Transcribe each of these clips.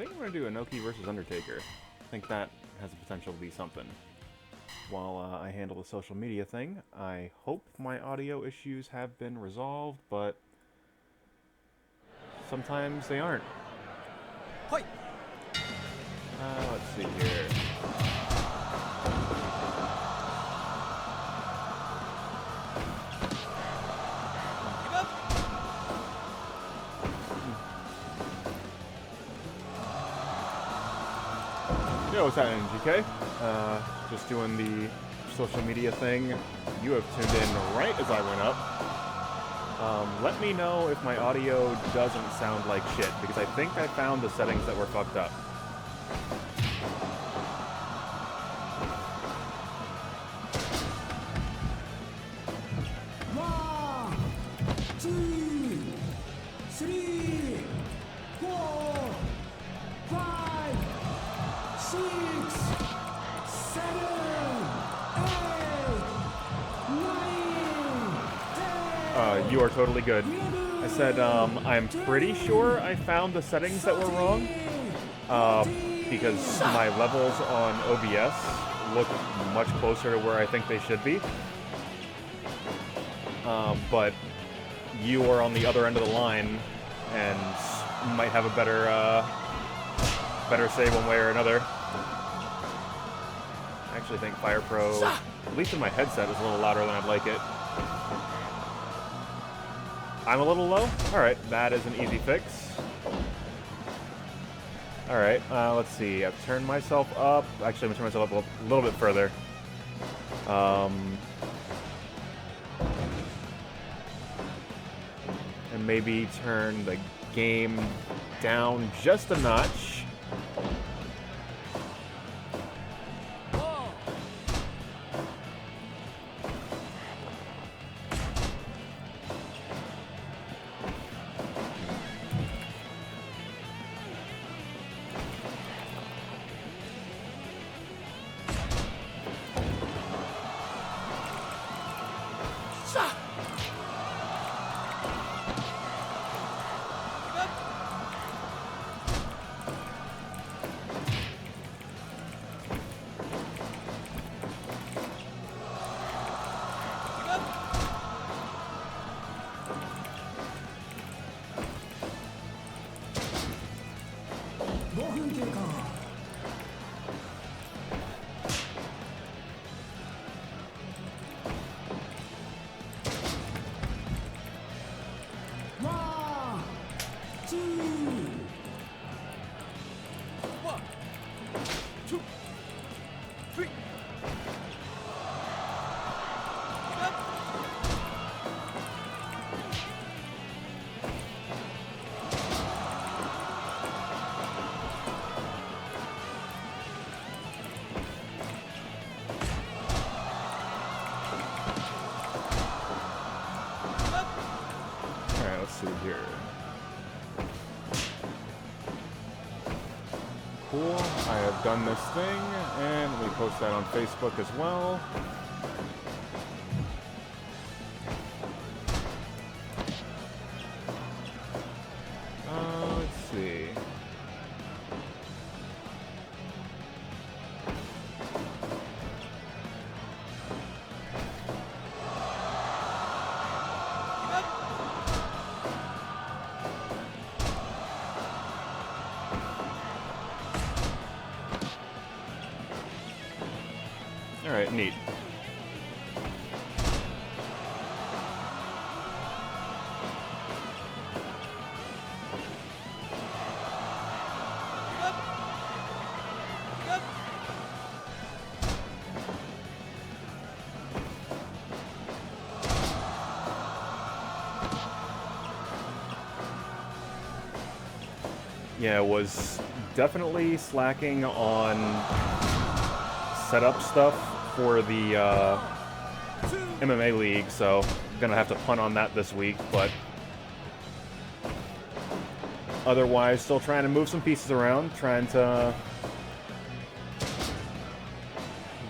think I'm going to do Inoki versus Undertaker. I think that has the potential to be something. While I handle the social media thing, I hope my audio issues have been resolved, but sometimes they aren't. Hi. Let's see here. Yo, what's happening, GK? Just doing the social media thing. You have tuned in right as I went up. Let me know if my audio doesn't sound like shit, because I think I found the settings that were fucked up. You are totally good. I said, I'm pretty sure I found the settings that were wrong, because my levels on OBS look much closer to where I think they should be. But you are on the other end of the line, and might have a better say one way or another. I actually think Fire Pro, at least in my headset, is a little louder than I'd like it. I'm a little low? Alright, that is an easy fix. Alright, let's see. I've turned myself up. Actually, I'm going to turn myself up a little bit further. And maybe turn the game down just a notch. Cool, I have done this thing, and we post that on Facebook as well. Let's see. Alright, neat. Yeah, was definitely slacking on setup stuff for the MMA league, so I'm gonna have to punt on that this week, but otherwise still trying to move some pieces around, trying to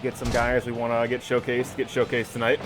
get some guys we want to get showcased tonight.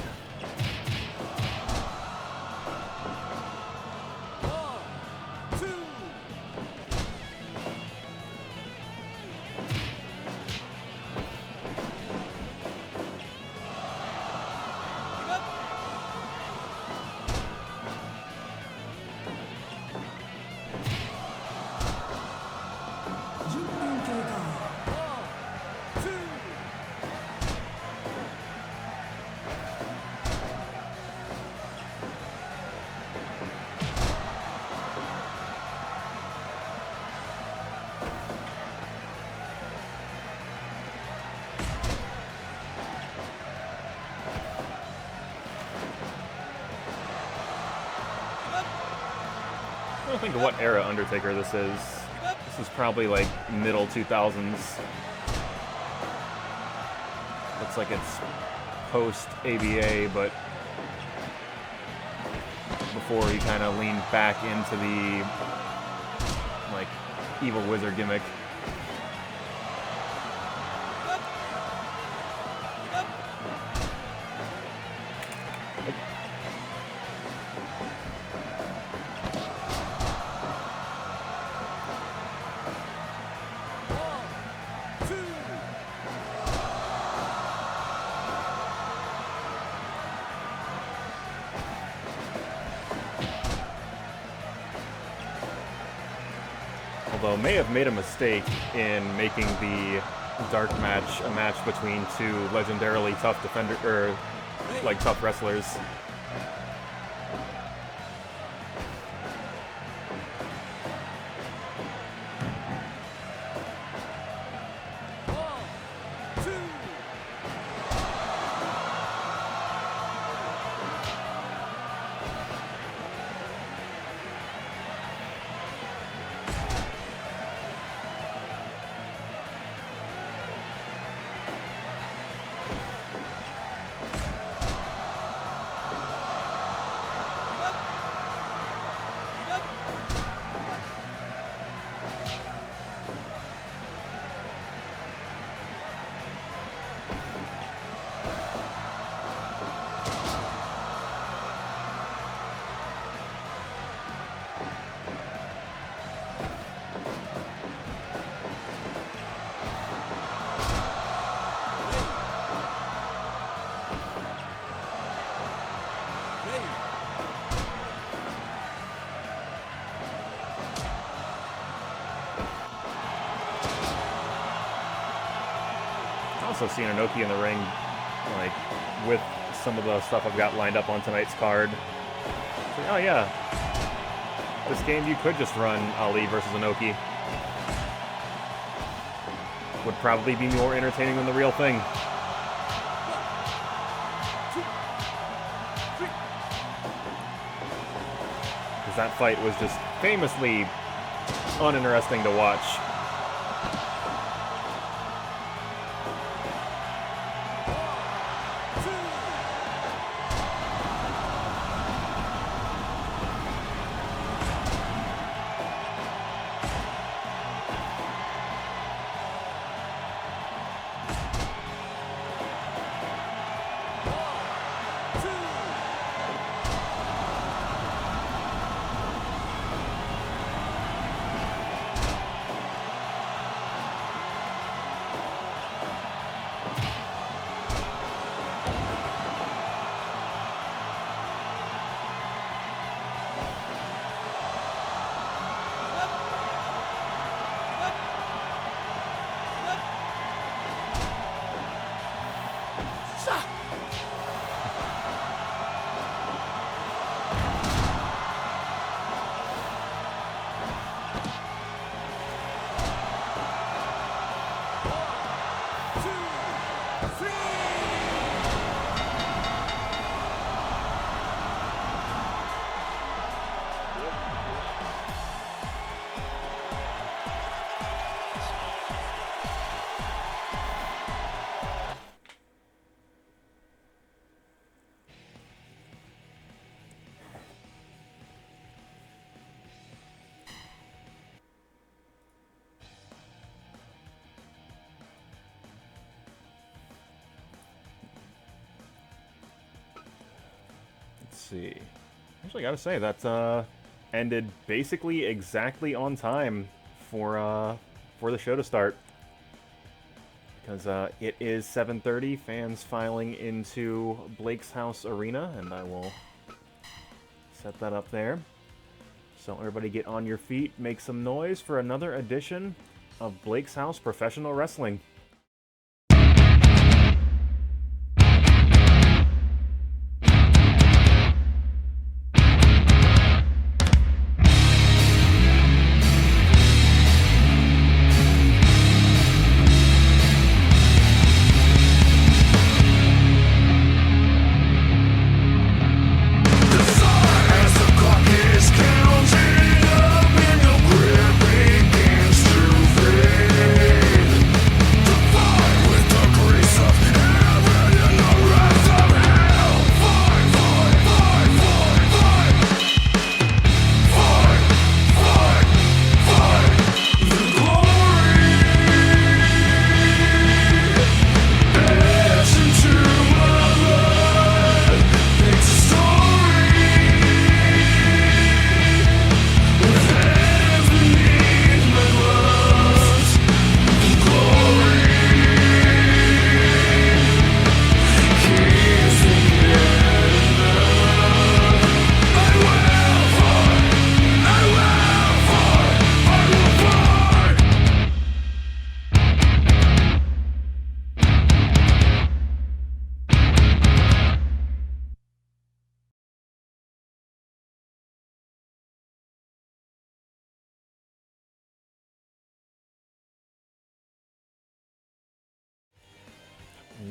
think of what era Undertaker this is. This is probably like middle 2000s. Looks like it's post ABA, but before he kind of leaned back into the like evil wizard gimmick. Although may have made a mistake in making the dark match a match between two legendarily tough tough wrestlers. Also seen Inoki in the ring, like, with some of the stuff I've got lined up on tonight's card. So, oh yeah, this game you could just run Ali versus Inoki. Would probably be more entertaining than the real thing. Because that fight was just famously uninteresting to watch. See. Actually, I gotta say, that ended basically exactly on time for the show to start. Because it is 7:30, fans filing into Blake's House Arena, and I will set that up there. So everybody get on your feet, make some noise for another edition of Blake's House Professional Wrestling. As the clock is counting down.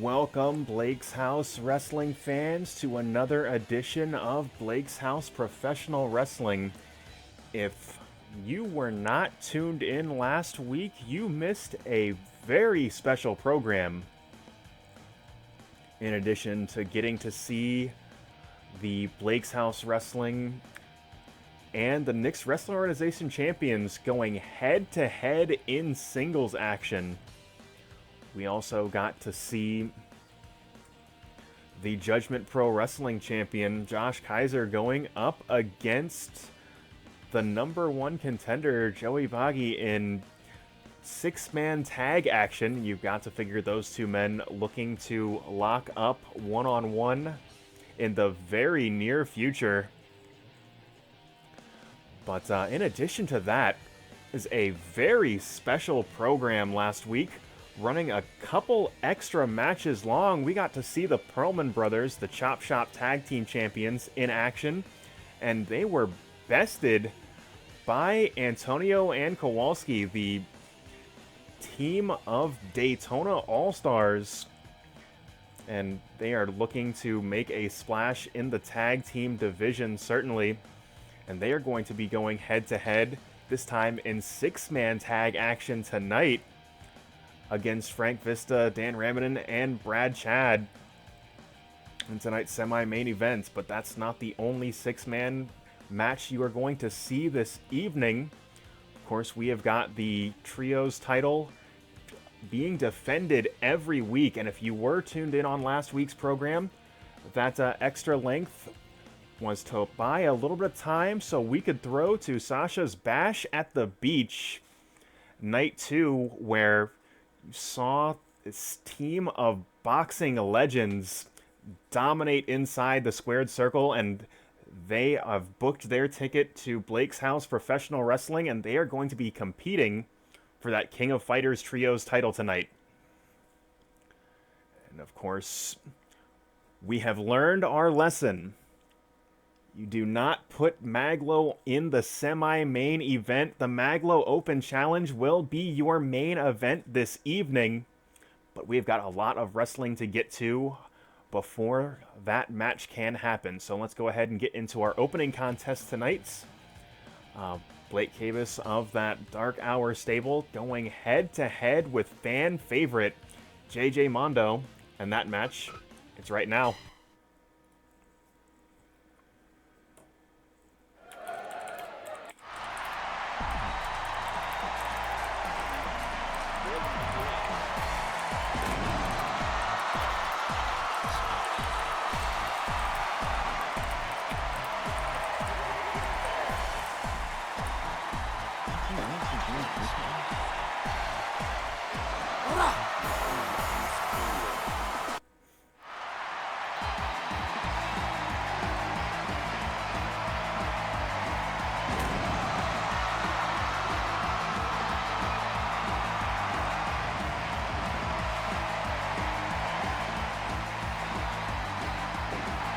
Welcome, Blake's House Wrestling fans, to another edition of Blake's House Professional Wrestling. If you were not tuned in last week, you missed a very special program. In addition to getting to see the Blake's House Wrestling and the Knicks Wrestling Organization champions going head-to-head in singles action, we also got to see the Judgment Pro Wrestling champion, Josh Kaiser, going up against the #1 contender, Joey Baggi, in six-man tag action. You've got to figure those two men looking to lock up one-on-one in the very near future. But in addition to that, is a very special program last week, running a couple extra matches long. We got to see the Perlman brothers, the Chop Shop Tag Team Champions, in action, and they were bested by Antonio and Kowalski, the team of Daytona All-Stars. And they are looking to make a splash in the tag team division, certainly. And they are going to be going head-to-head, this time in six-man tag action tonight, against Frank Vista, Dan Ramitin, and Brad Chad in tonight's semi-main event. But that's not the only six-man match you are going to see this evening. Of course, we have got the Trios title being defended every week, and if you were tuned in on last week's program, that extra length was to buy a little bit of time so we could throw to Sasha's Bash at the Beach, night 2, where you saw this team of boxing legends dominate inside the squared circle, and they have booked their ticket to Blake's House Professional Wrestling, and they are going to be competing for that King of Fighters Trios title tonight. And of course, we have learned our lesson. You do not put Mag.Lo in the semi-main event. The Mag.Lo Open Challenge will be your main event this evening, but we've got a lot of wrestling to get to before that match can happen. So let's go ahead and get into our opening contest tonight. Blake Cabus of that Dark Hour stable going head-to-head with fan favorite JJ Mondo, and that match, it's right now.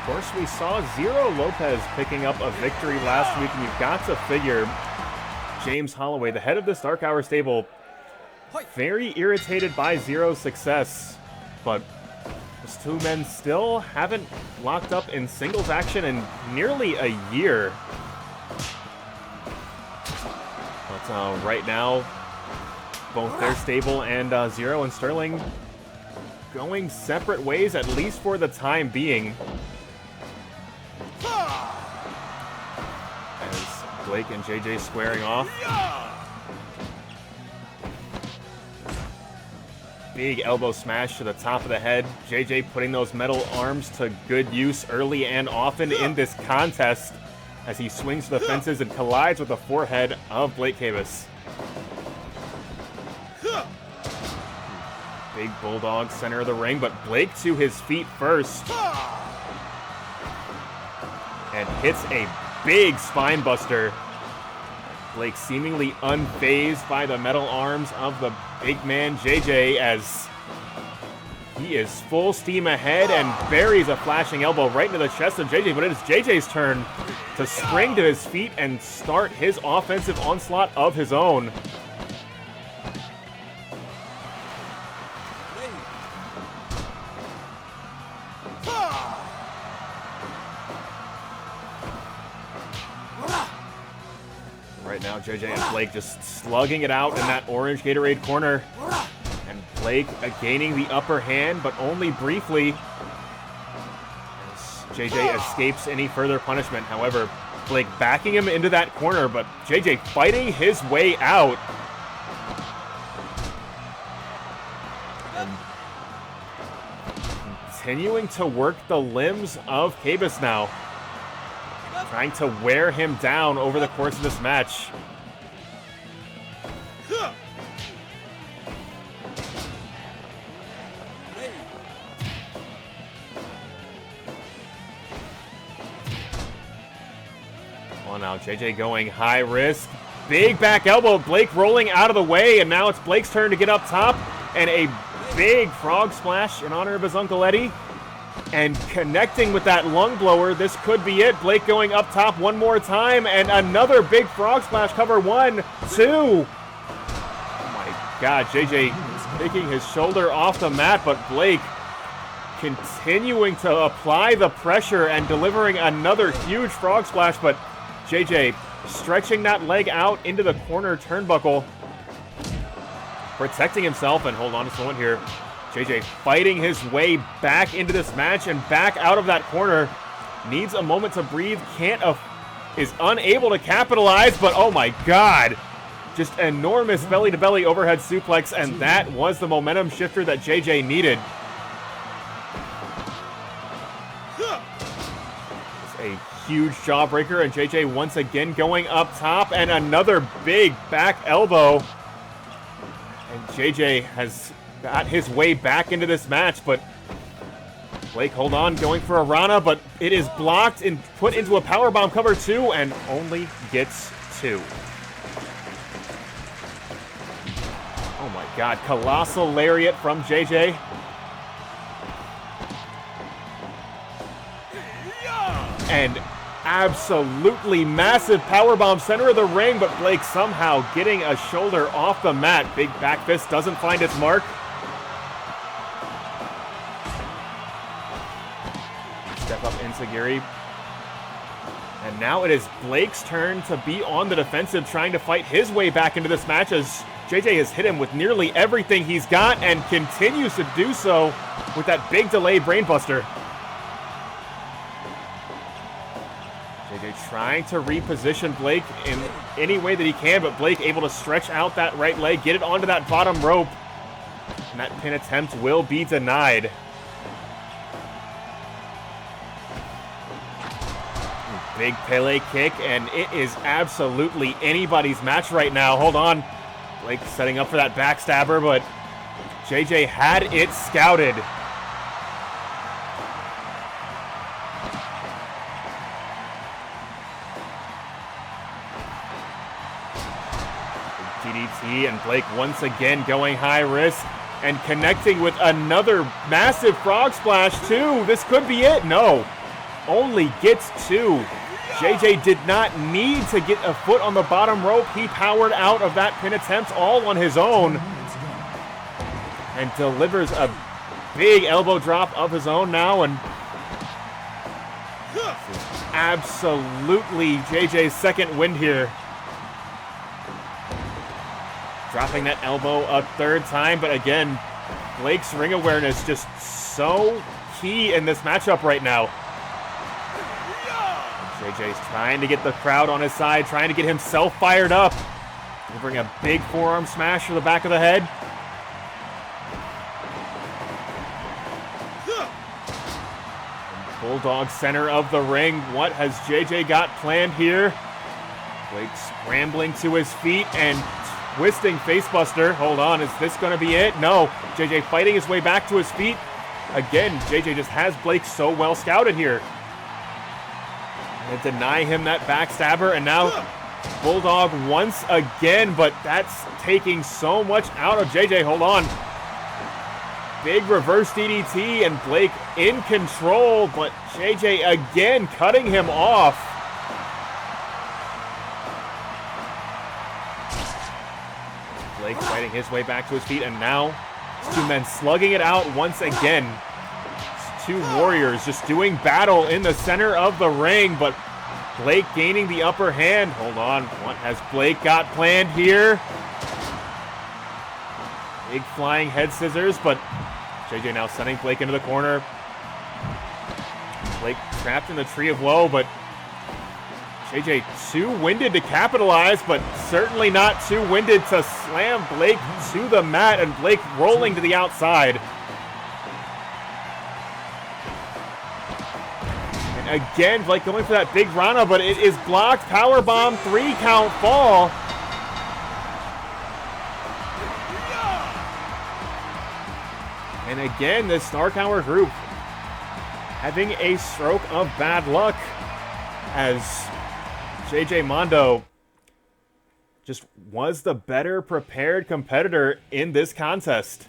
Of course, we saw Zero Lopez picking up a victory last week, and you've got to figure James Holloway, the head of this Dark Hour stable, very irritated by Zero's success, but those two men still haven't locked up in singles action in nearly a year. But right now, both their stable and Zero and Sterling going separate ways, at least for the time being. As Blake and JJ squaring off. Big elbow smash to the top of the head. JJ putting those metal arms to good use early and often in this contest as he swings to the fences and collides with the forehead of Blake Cabus. Big bulldog center of the ring, but Blake to his feet first. And hits a big spine buster. Blake seemingly unfazed by the metal arms of the big man JJ as he is full steam ahead and buries a flashing elbow right into the chest of JJ, but it is JJ's turn to spring to his feet and start his offensive onslaught of his own. Now JJ and Blake just slugging it out in that orange Gatorade corner. And Blake gaining the upper hand, but only briefly. As JJ escapes any further punishment. However, Blake backing him into that corner, but JJ fighting his way out. And continuing to work the limbs of Cabus now. Trying to wear him down over the course of this match. Well, now JJ going high risk. Big back elbow. Blake rolling out of the way, and now it's Blake's turn to get up top. And a big frog splash in honor of his Uncle Eddie. And connecting with that lung blower, this could be it. Blake going up top one more time, and another big frog splash cover. 1, 2. Oh my God, JJ taking his shoulder off the mat, but Blake continuing to apply the pressure and delivering another huge frog splash, but JJ stretching that leg out into the corner turnbuckle, protecting himself, and hold on just a moment here. JJ fighting his way back into this match and back out of that corner. Needs a moment to breathe. Is unable to capitalize, but oh my God. Just enormous belly-to-belly overhead suplex, and that was the momentum shifter that JJ needed. It's a huge jawbreaker, and JJ once again going up top, and another big back elbow. And JJ has got his way back into this match, but Blake, hold on, going for a Rana, but it is blocked and put into a powerbomb cover 2, and only gets 2. Oh my God, colossal lariat from JJ. And absolutely massive powerbomb center of the ring, but Blake somehow getting a shoulder off the mat. Big back fist doesn't find its mark. Step up enziguri. And now it is Blake's turn to be on the defensive, trying to fight his way back into this match as JJ has hit him with nearly everything he's got and continues to do so with that big delayed brainbuster. JJ trying to reposition Blake in any way that he can, but Blake able to stretch out that right leg, get it onto that bottom rope, and that pin attempt will be denied. Big Pele kick, and it is absolutely anybody's match right now. Hold on. Blake setting up for that backstabber, but JJ had it scouted. DDT, and Blake once again going high risk and connecting with another massive frog splash too. This could be it. No, only gets 2. JJ did not need to get a foot on the bottom rope. He powered out of that pin attempt all on his own and delivers a big elbow drop of his own now. And this is absolutely JJ's second win here. Dropping that elbow a third time, but again, Blake's ring awareness just so key in this matchup right now. JJ's trying to get the crowd on his side, trying to get himself fired up. Delivering a big forearm smash to the back of the head. And Bulldog center of the ring. What has JJ got planned here? Blake scrambling to his feet and twisting facebuster. Hold on, is this going to be it? No. JJ fighting his way back to his feet. Again, JJ just has Blake so well scouted here. And deny him that backstabber, and now Bulldog once again, but that's taking so much out of JJ. Hold on. Big reverse DDT, and Blake in control, but JJ again cutting him off. Blake fighting his way back to his feet, and now these two men slugging it out once again. Two warriors just doing battle in the center of the ring, but Blake gaining the upper hand. Hold on. What has Blake got planned here? Big flying head scissors, but JJ now sending Blake into the corner. Blake trapped in the tree of woe, but JJ too winded to capitalize, but certainly not too winded to slam Blake to the mat, and Blake rolling to the outside. And again, Blake going for that big Rana, but it is blocked. Powerbomb, 3-count fall. And again, this Snark Hour group having a stroke of bad luck as JJ Mondo just was the better prepared competitor in this contest.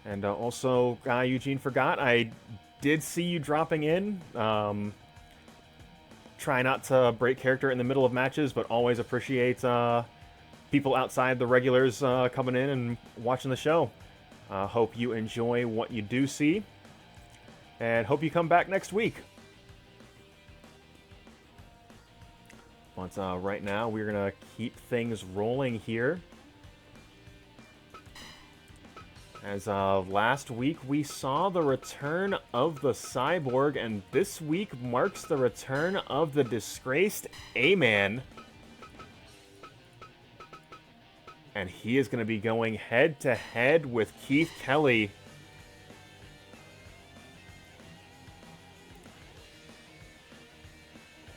And also, Eugene forgot, I did see you dropping in. Try not to break character in the middle of matches, but always appreciate people outside the regulars coming in and watching the show. Hope you enjoy what you do see, and hope you come back next week. But right now, we're going to keep things rolling here. As last week, we saw the return of the Cyborg, and this week marks the return of the disgraced A-Man. And he is going to be going head-to-head with Keith Kelly.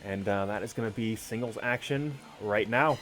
And that is going to be singles action right now.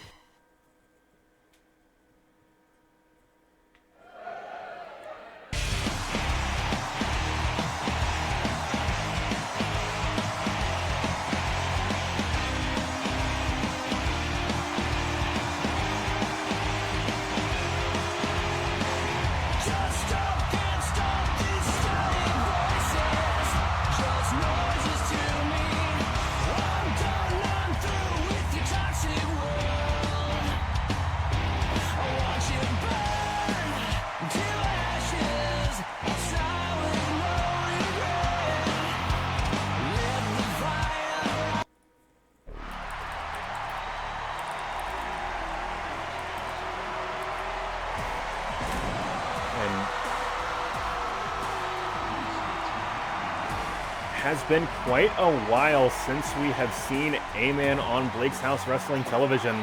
Has been quite a while since we have seen A-Man on Blake's House Wrestling Television.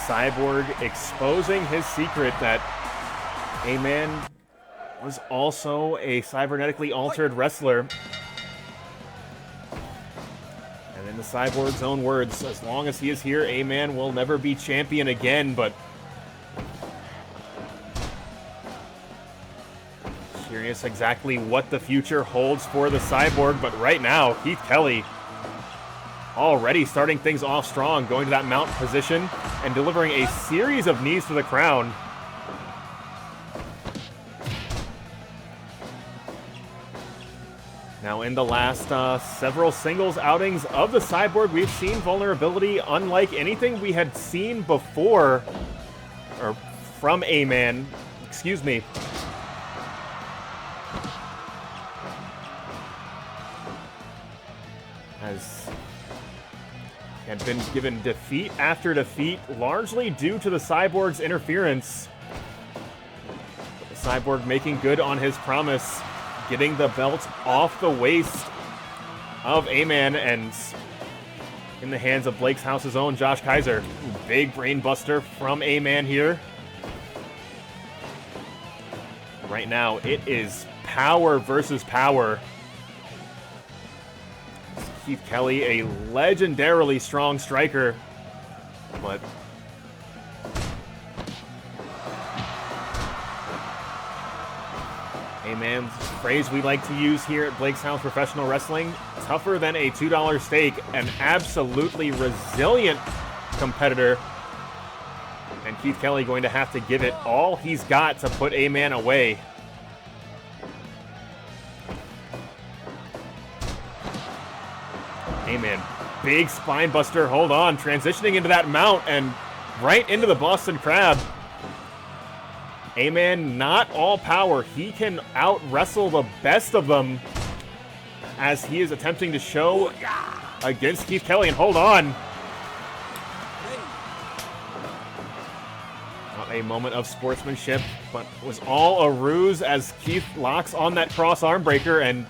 Cyborg exposing his secret that A-Man was also a cybernetically altered wrestler. And in the Cyborg's own words, as long as he is here, A-Man will never be champion again, but curious exactly what the future holds for the Cyborg, but right now, Keith Kelly already starting things off strong, going to that mount position and delivering a series of knees to the crown. Now in the last several singles outings of the Cyborg, we've seen vulnerability unlike anything we had seen before, or from A-Man, excuse me. Has had been given defeat after defeat, largely due to the Cyborg's interference. But the Cyborg making good on his promise, getting the belt off the waist of A-Man and in the hands of Blake's House's own Josh Kaiser. Big brain buster from A-Man here. Right now, it is power versus power. Keith Kelly, a legendarily strong striker, but A-Man's phrase we like to use here at Blake's House Professional Wrestling, tougher than a $2 steak, an absolutely resilient competitor, and Keith Kelly going to have to give it all he's got to put A-Man away. A-Man, big spine buster, hold on, transitioning into that mount and right into the Boston Crab. A-Man, not all power. He can out-wrestle the best of them as he is attempting to show against Keith Kelly. And hold on. Not a moment of sportsmanship, but was all a ruse as Keith locks on that cross arm breaker and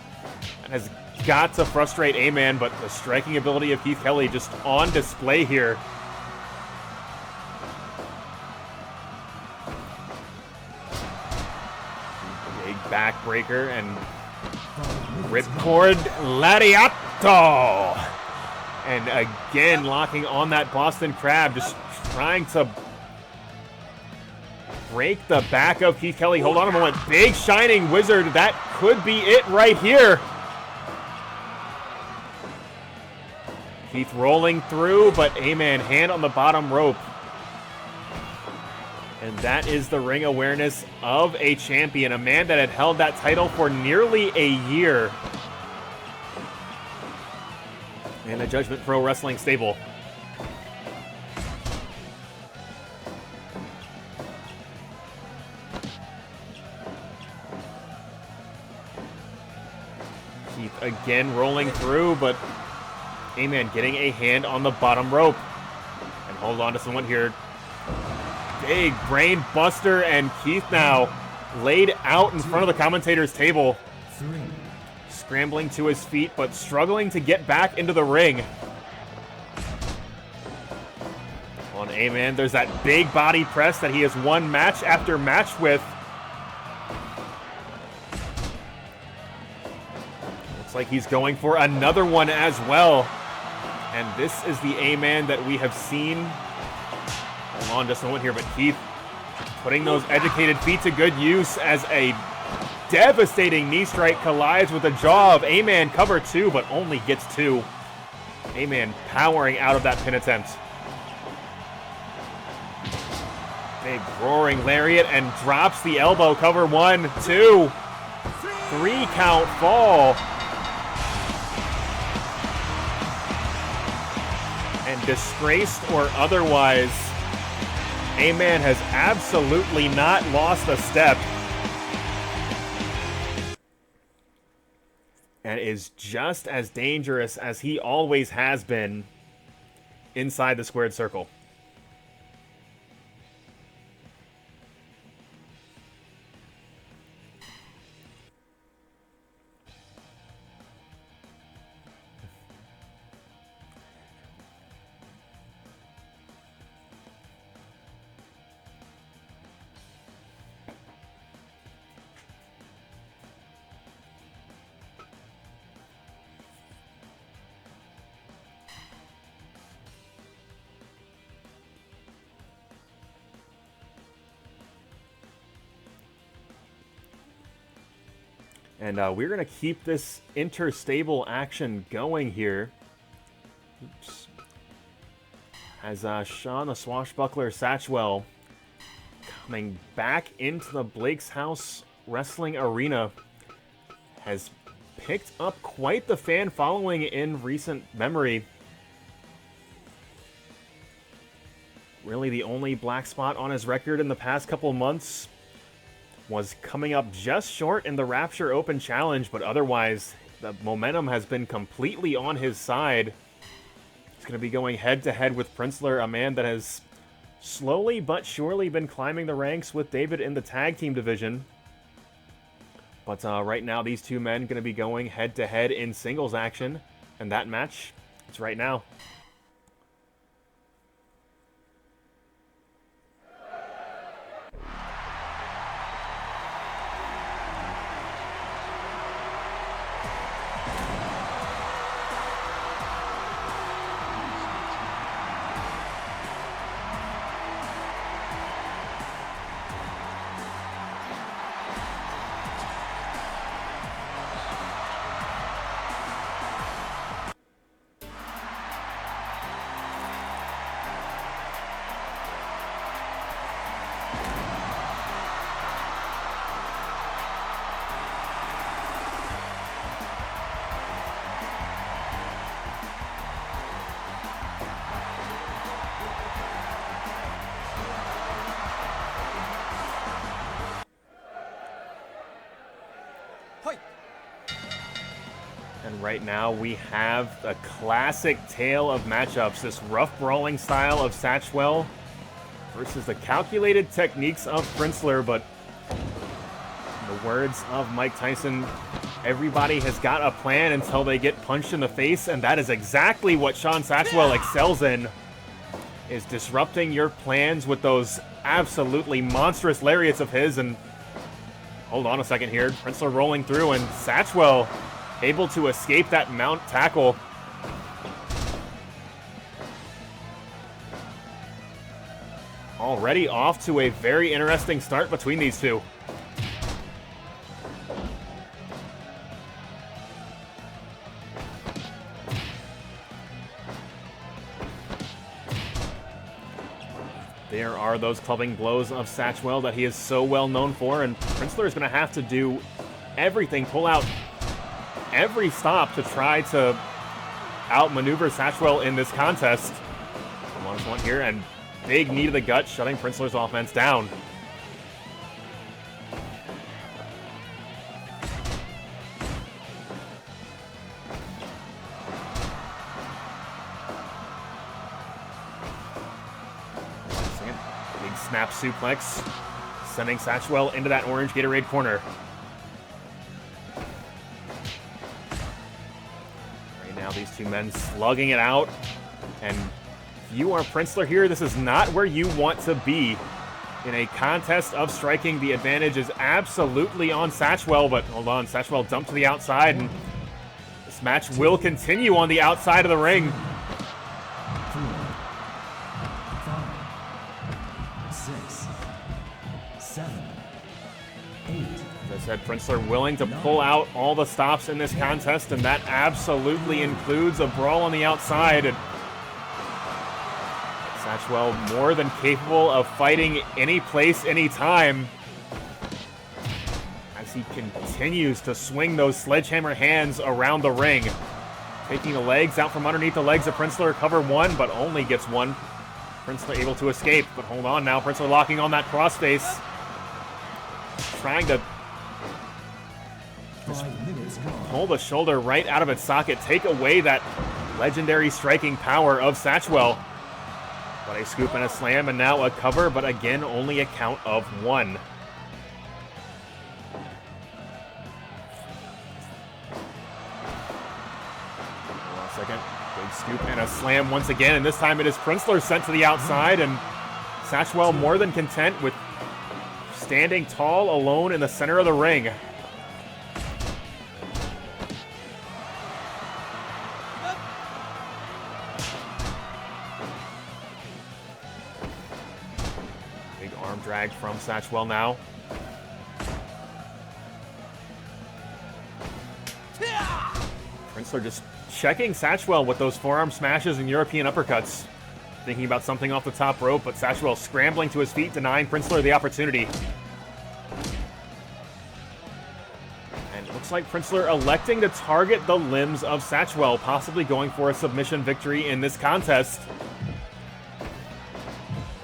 has got to frustrate A-Man, but the striking ability of Keith Kelly just on display here. Big backbreaker and ripcord lariato. And again, locking on that Boston Crab, just trying to break the back of Keith Kelly. Hold on a moment. Big Shining Wizard. That could be it right here. Keith rolling through, but A-Man hand on the bottom rope. And that is the ring awareness of a champion, a man that had held that title for nearly a year. And a Judgment Pro Wrestling stable. Keith again rolling through, but A-Man getting a hand on the bottom rope. And hold on to someone here. Big brain buster, and Keith now laid out in front of the commentator's table. Scrambling to his feet, but struggling to get back into the ring. On A-Man, there's that big body press that he has won match after match with. Looks like he's going for another one as well. And this is the A-Man that we have seen. Hold on just a moment here, but Keith putting those educated feet to good use as a devastating knee strike collides with the jaw of A-Man. Cover two, but only gets two. A-Man powering out of that pin attempt. Big roaring lariat and drops the elbow. Cover 1, 2, 3 count fall. And disgraced or otherwise, A-Man has absolutely not lost a step. And is just as dangerous as he always has been inside the squared circle. And we're going to keep this interstable action going here. Oops. As Shawn, the swashbuckler Satchwell, coming back into the Blake's House Wrestling Arena, has picked up quite the fan following in recent memory. Really the only black spot on his record in the past couple months was coming up just short in the Rapture Open Challenge, but otherwise, the momentum has been completely on his side. He's going to be going head-to-head with Princler, a man that has slowly but surely been climbing the ranks with David in the tag team division. But right now, these two men going to be going head-to-head in singles action, and that match, it's right now. right now we have a classic tale of matchups. This rough brawling style of Satchwell versus the calculated techniques of Princler, but in the words of Mike Tyson, everybody has got a plan until they get punched in the face, and that is exactly what Shawn Satchwell excels in, is disrupting your plans with those absolutely monstrous lariats of his. And hold on a second here, Princler rolling through, and Satchwell able to escape that mount tackle. Already off to a very interesting start between these two. There are those clubbing blows of Satchwell that he is so well known for, and Princler is going to have to do everything, pull out every stop to try to outmaneuver Satchwell in this contest. One here, and big knee to the gut, shutting Princler's offense down. Big snap suplex, sending Satchwell into that orange Gatorade corner. Right now, these two men slugging it out, and if you are Princler here, this is not where you want to be. In a contest of striking, the advantage is absolutely on Satchwell, but hold on, Satchwell dumped to the outside, and this match will continue on the outside of the ring. 4, 5, 6, 7, 8. As I said, Princler willing to pull out all the stops in this contest, and that absolutely includes a brawl on the outside. And Satchwell more than capable of fighting any place, any time, as he continues to swing those sledgehammer hands around the ring. Taking the legs out from underneath the legs of Princler, cover one, but only gets one. Princler able to escape, but hold on now, Princler locking on that crossface. Trying to pull the shoulder right out of its socket, take away that legendary striking power of Satchwell. But a scoop and a slam, and now a cover, but again, only a count of one. Hold on a second. Big scoop and a slam once again, and this time it is Princler sent to the outside, and Satchwell more than content with standing tall alone in the center of the ring. Drag from Satchwell now. Princler just checking Satchwell with those forearm smashes and European uppercuts. Thinking about something off the top rope, but Satchwell scrambling to his feet, denying Princler the opportunity. And it looks like Princler electing to target the limbs of Satchwell, possibly going for a submission victory in this contest.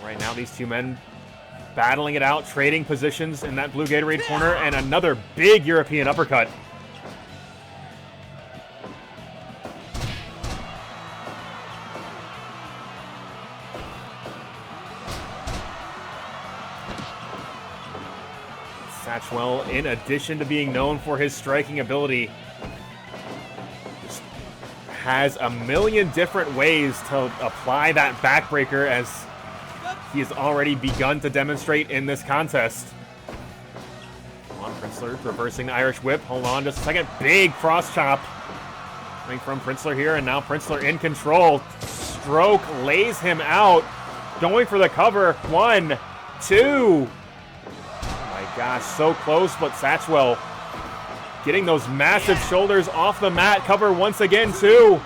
Right now, these two men battling it out, trading positions in that blue Gatorade corner, and another big European uppercut. Satchwell, in addition to being known for his striking ability, just has a million different ways to apply that backbreaker, as he has already begun to demonstrate in this contest. Come on, Princler, reversing the Irish whip. Hold on just a second. Big cross chop coming from Princler here, and now Princler in control. Stroke lays him out. Going for the cover. 1, 2. Oh my gosh, so close, but Satchwell getting those massive shoulders off the mat. Cover once again, 2.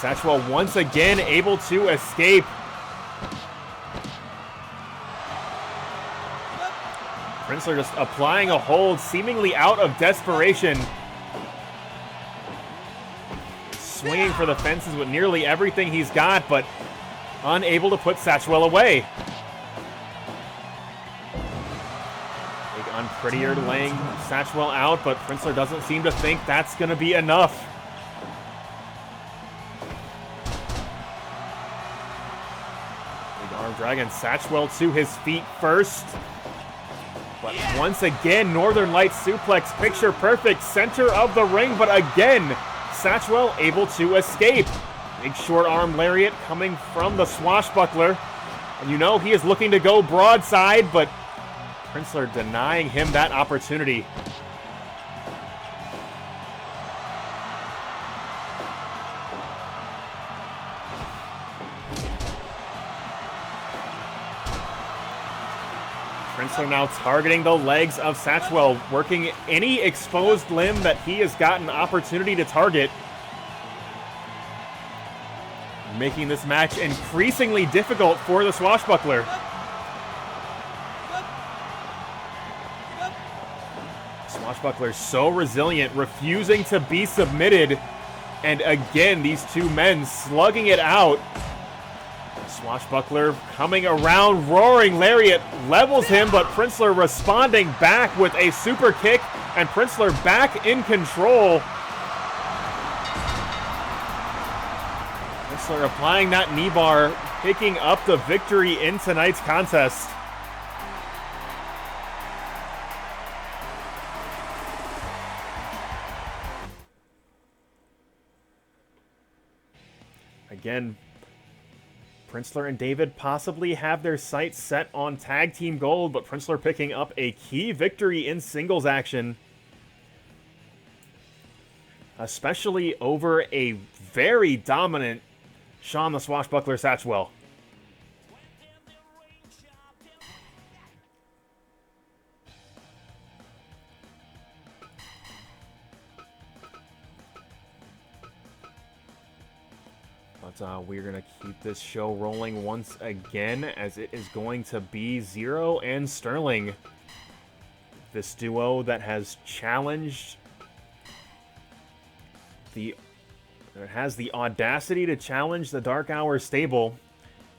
Satchwell once again able to escape. Princler just applying a hold, seemingly out of desperation. Swinging for the fences with nearly everything he's got, but unable to put Satchwell away. Big Prettier laying Satchwell out, but Princler doesn't seem to think that's going to be enough. Big arm drag and Satchwell to his feet first. But once again, Northern Lights suplex, picture perfect, center of the ring, but again, Satchwell able to escape. Big short arm lariat coming from the swashbuckler. And you know he is looking to go broadside, but Princler denying him that opportunity. Princler now targeting the legs of Satchwell, working any exposed limb that he has gotten opportunity to target. Making this match increasingly difficult for the swashbuckler. Swashbuckler so resilient, refusing to be submitted. And again, these two men slugging it out. Swashbuckler coming around, roaring lariat, levels him, but Princler responding back with a super kick, and Princler back in control. Princler applying that knee bar, picking up the victory in tonight's contest. Again, Princler and David possibly have their sights set on tag team gold, but Princler picking up a key victory in singles action. Especially over a very dominant Shawn the Swashbuckler Satchwell. But we're going to keep this show rolling once again, as it is going to be Zero and Sterling. This duo that has challenged the audacity to challenge the Dark Hour stable.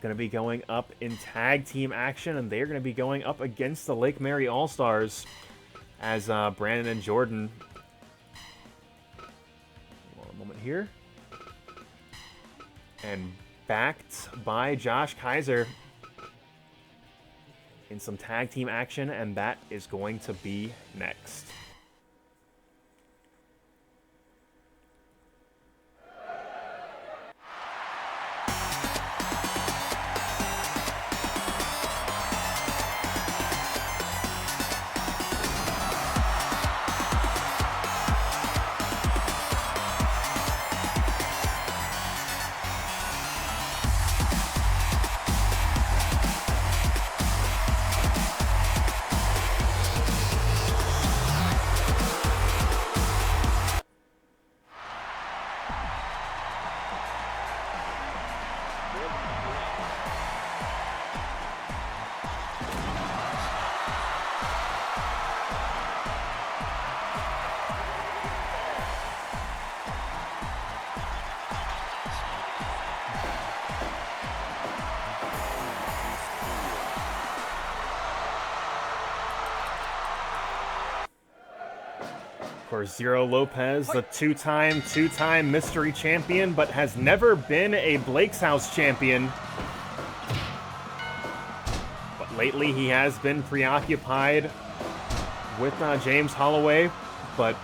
Going to be going up in tag team action, and they're going to be going up against the Lake Mary All-Stars as Brandon and Jordan. One moment here. And backed by Josh Kaiser in some tag team action, and that is going to be next. Zero Lopez, the two-time mystery champion, but has never been a Blake's House champion. But lately he has been preoccupied with James Holloway. But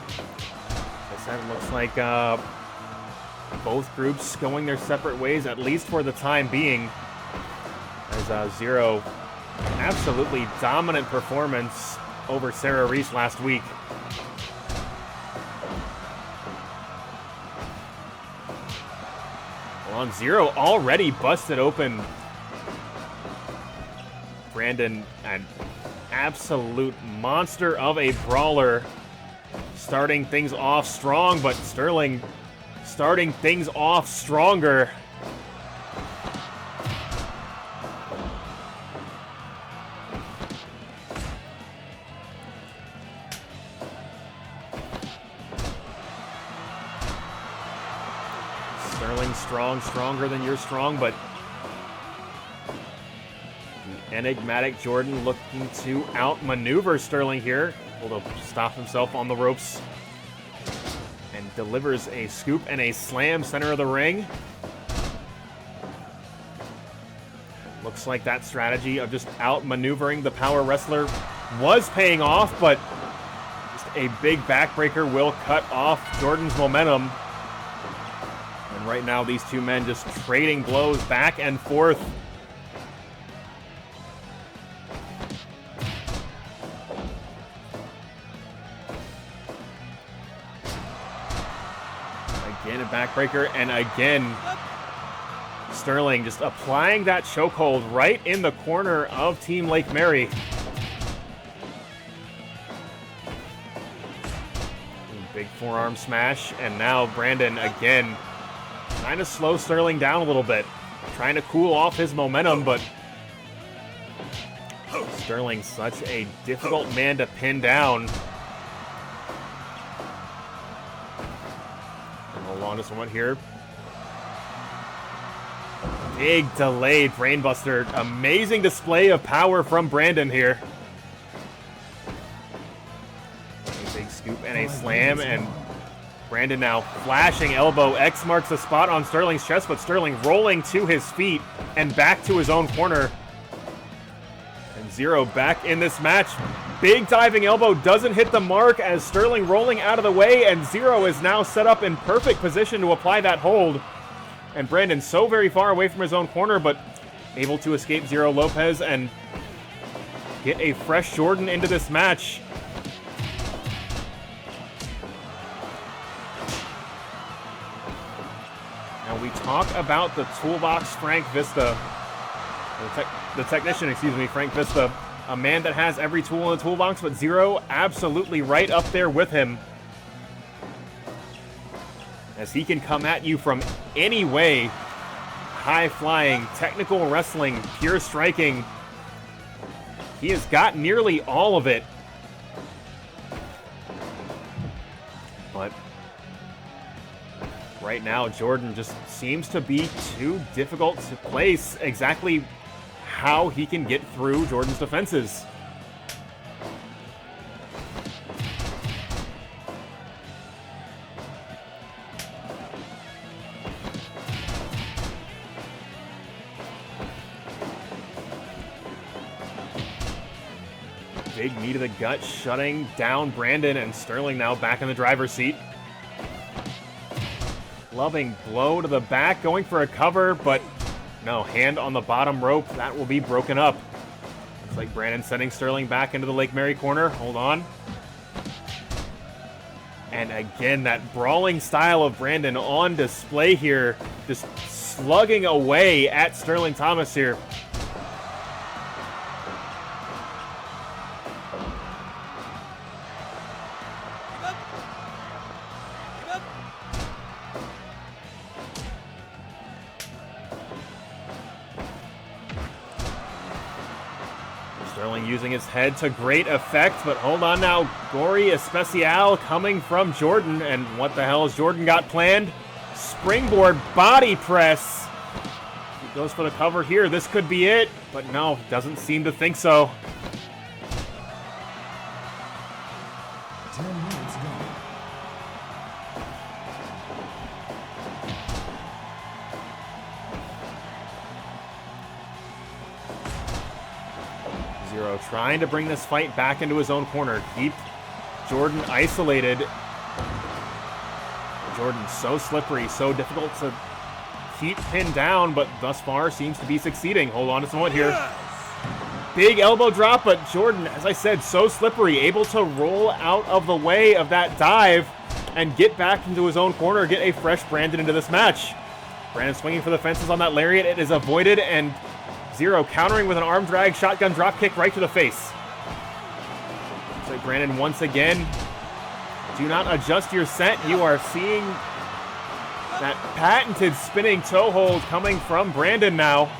as I said, it looks like both groups going their separate ways, at least for the time being. As Zero, absolutely dominant performance over Sarah Reese last week. Well, on Zero already busted open Brandon, an absolute monster of a brawler, starting things off strong, but Sterling starting things off stronger. Stronger than you're strong, but Enigmatic Jordan looking to outmaneuver Sterling here. Able to stop himself on the ropes. And delivers a scoop and a slam center of the ring. Looks like that strategy of just outmaneuvering the power wrestler was paying off, but just a big backbreaker will cut off Jordan's momentum. And right now, these two men just trading blows back and forth. Again, a backbreaker, and again, Sterling just applying that chokehold right in the corner of Team Lake Mary. Big forearm smash, and now Brandon again trying to slow Sterling down a little bit. Trying to cool off his momentum, but Sterling's such a difficult man to pin down. Hold on just a moment here. Big delayed brainbuster. Amazing display of power from Brandon here. A big scoop and a slam, and Brandon now flashing elbow. X marks the spot on Sterling's chest, but Sterling rolling to his feet and back to his own corner. And Zero back in this match. Big diving elbow doesn't hit the mark as Sterling rolling out of the way, and Zero is now set up in perfect position to apply that hold. And Brandon so very far away from his own corner, but able to escape Zero Lopez and get a fresh Jordan into this match. Now we talk about the toolbox Frank Vista, the technician, excuse me, Frank Vista, a man that has every tool in the toolbox, but Zero absolutely right up there with him, as he can come at you from any way. High flying, technical wrestling, pure striking. He has got nearly all of it. But right now, Jordan just seems to be too difficult to place exactly how he can get through Jordan's defenses. Big knee to the gut, shutting down Brandon, and Sterling now back in the driver's seat. Loving blow to the back, going for a cover, but no, hand on the bottom rope. That will be broken up. Looks like Brandon sending Sterling back into the Lake Mary corner. Hold on. And again, that brawling style of Brandon on display here, just slugging away at Sterling Thomas here. Sterling using his head to great effect, but hold on now. Gory Especial coming from Jordan, and what the hell has Jordan got planned? Springboard body press. He goes for the cover here. This could be it, but no, doesn't seem to think so. 10 minutes gone. Zero trying to bring this fight back into his own corner. Keep Jordan isolated. Jordan so slippery, so difficult to keep pinned down, but thus far seems to be succeeding. Hold on just a moment here. Big elbow drop, but Jordan, as I said, so slippery, able to roll out of the way of that dive and get back into his own corner, get a fresh Brandon into this match. Brandon swinging for the fences on that lariat. It is avoided, and Zero countering with an arm drag shotgun drop kick right to the face. So Brandon once again, do not adjust your set. You are seeing that patented spinning toe hold coming from Brandon now.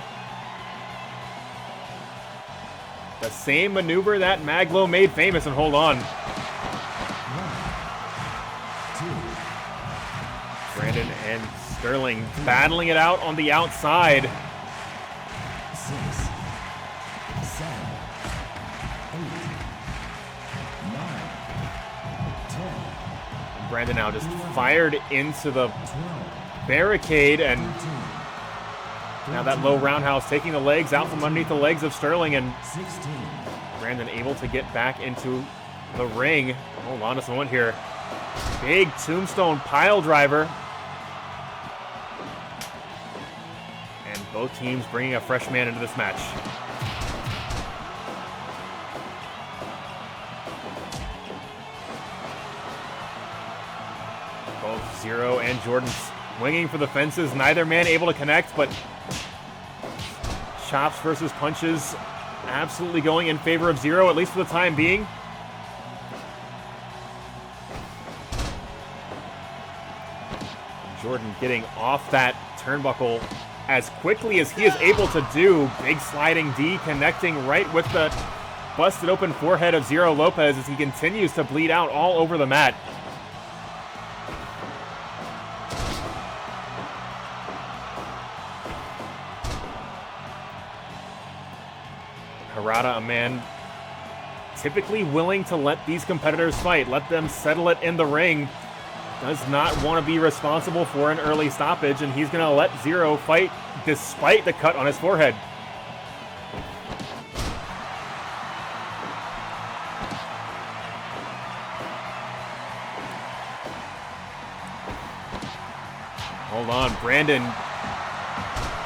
The same maneuver that Mag.Lo made famous, and hold on. 1, 2, Brandon and Sterling battling it out on the outside. 6, Brandon now just fired into the barricade, and now that low roundhouse taking the legs out from underneath the legs of Sterling, and Brandon able to get back into the ring. Hold on just a moment here. Big tombstone pile driver. And both teams bringing a fresh man into this match. Both Zero and Jordan swinging for the fences. Neither man able to connect, but chops versus punches absolutely going in favor of Zero, at least for the time being. Jordan getting off that turnbuckle as quickly as he is able to do. Big sliding D connecting right with the busted open forehead of Zero Lopez as he continues to bleed out all over the mat. Harada, a man typically willing to let these competitors fight, let them settle it in the ring, does not want to be responsible for an early stoppage, and he's going to let Zero fight despite the cut on his forehead. Hold on, Brandon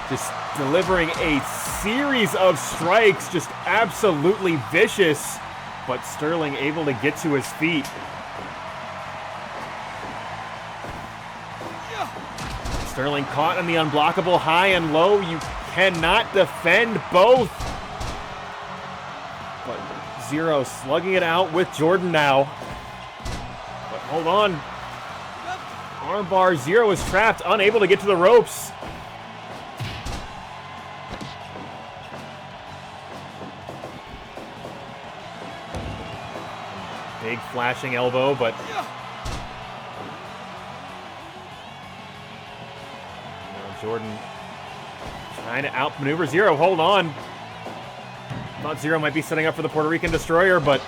just delivering a series of strikes, just absolutely vicious, but Sterling able to get to his feet. Sterling caught in the unblockable high and low. You cannot defend both. But Zero slugging it out with Jordan now. But hold on. Armbar, Zero is trapped, unable to get to the ropes. Big flashing elbow, but Jordan trying to outmaneuver Zero. Hold on. Thought Zero might be setting up for the Puerto Rican Destroyer, but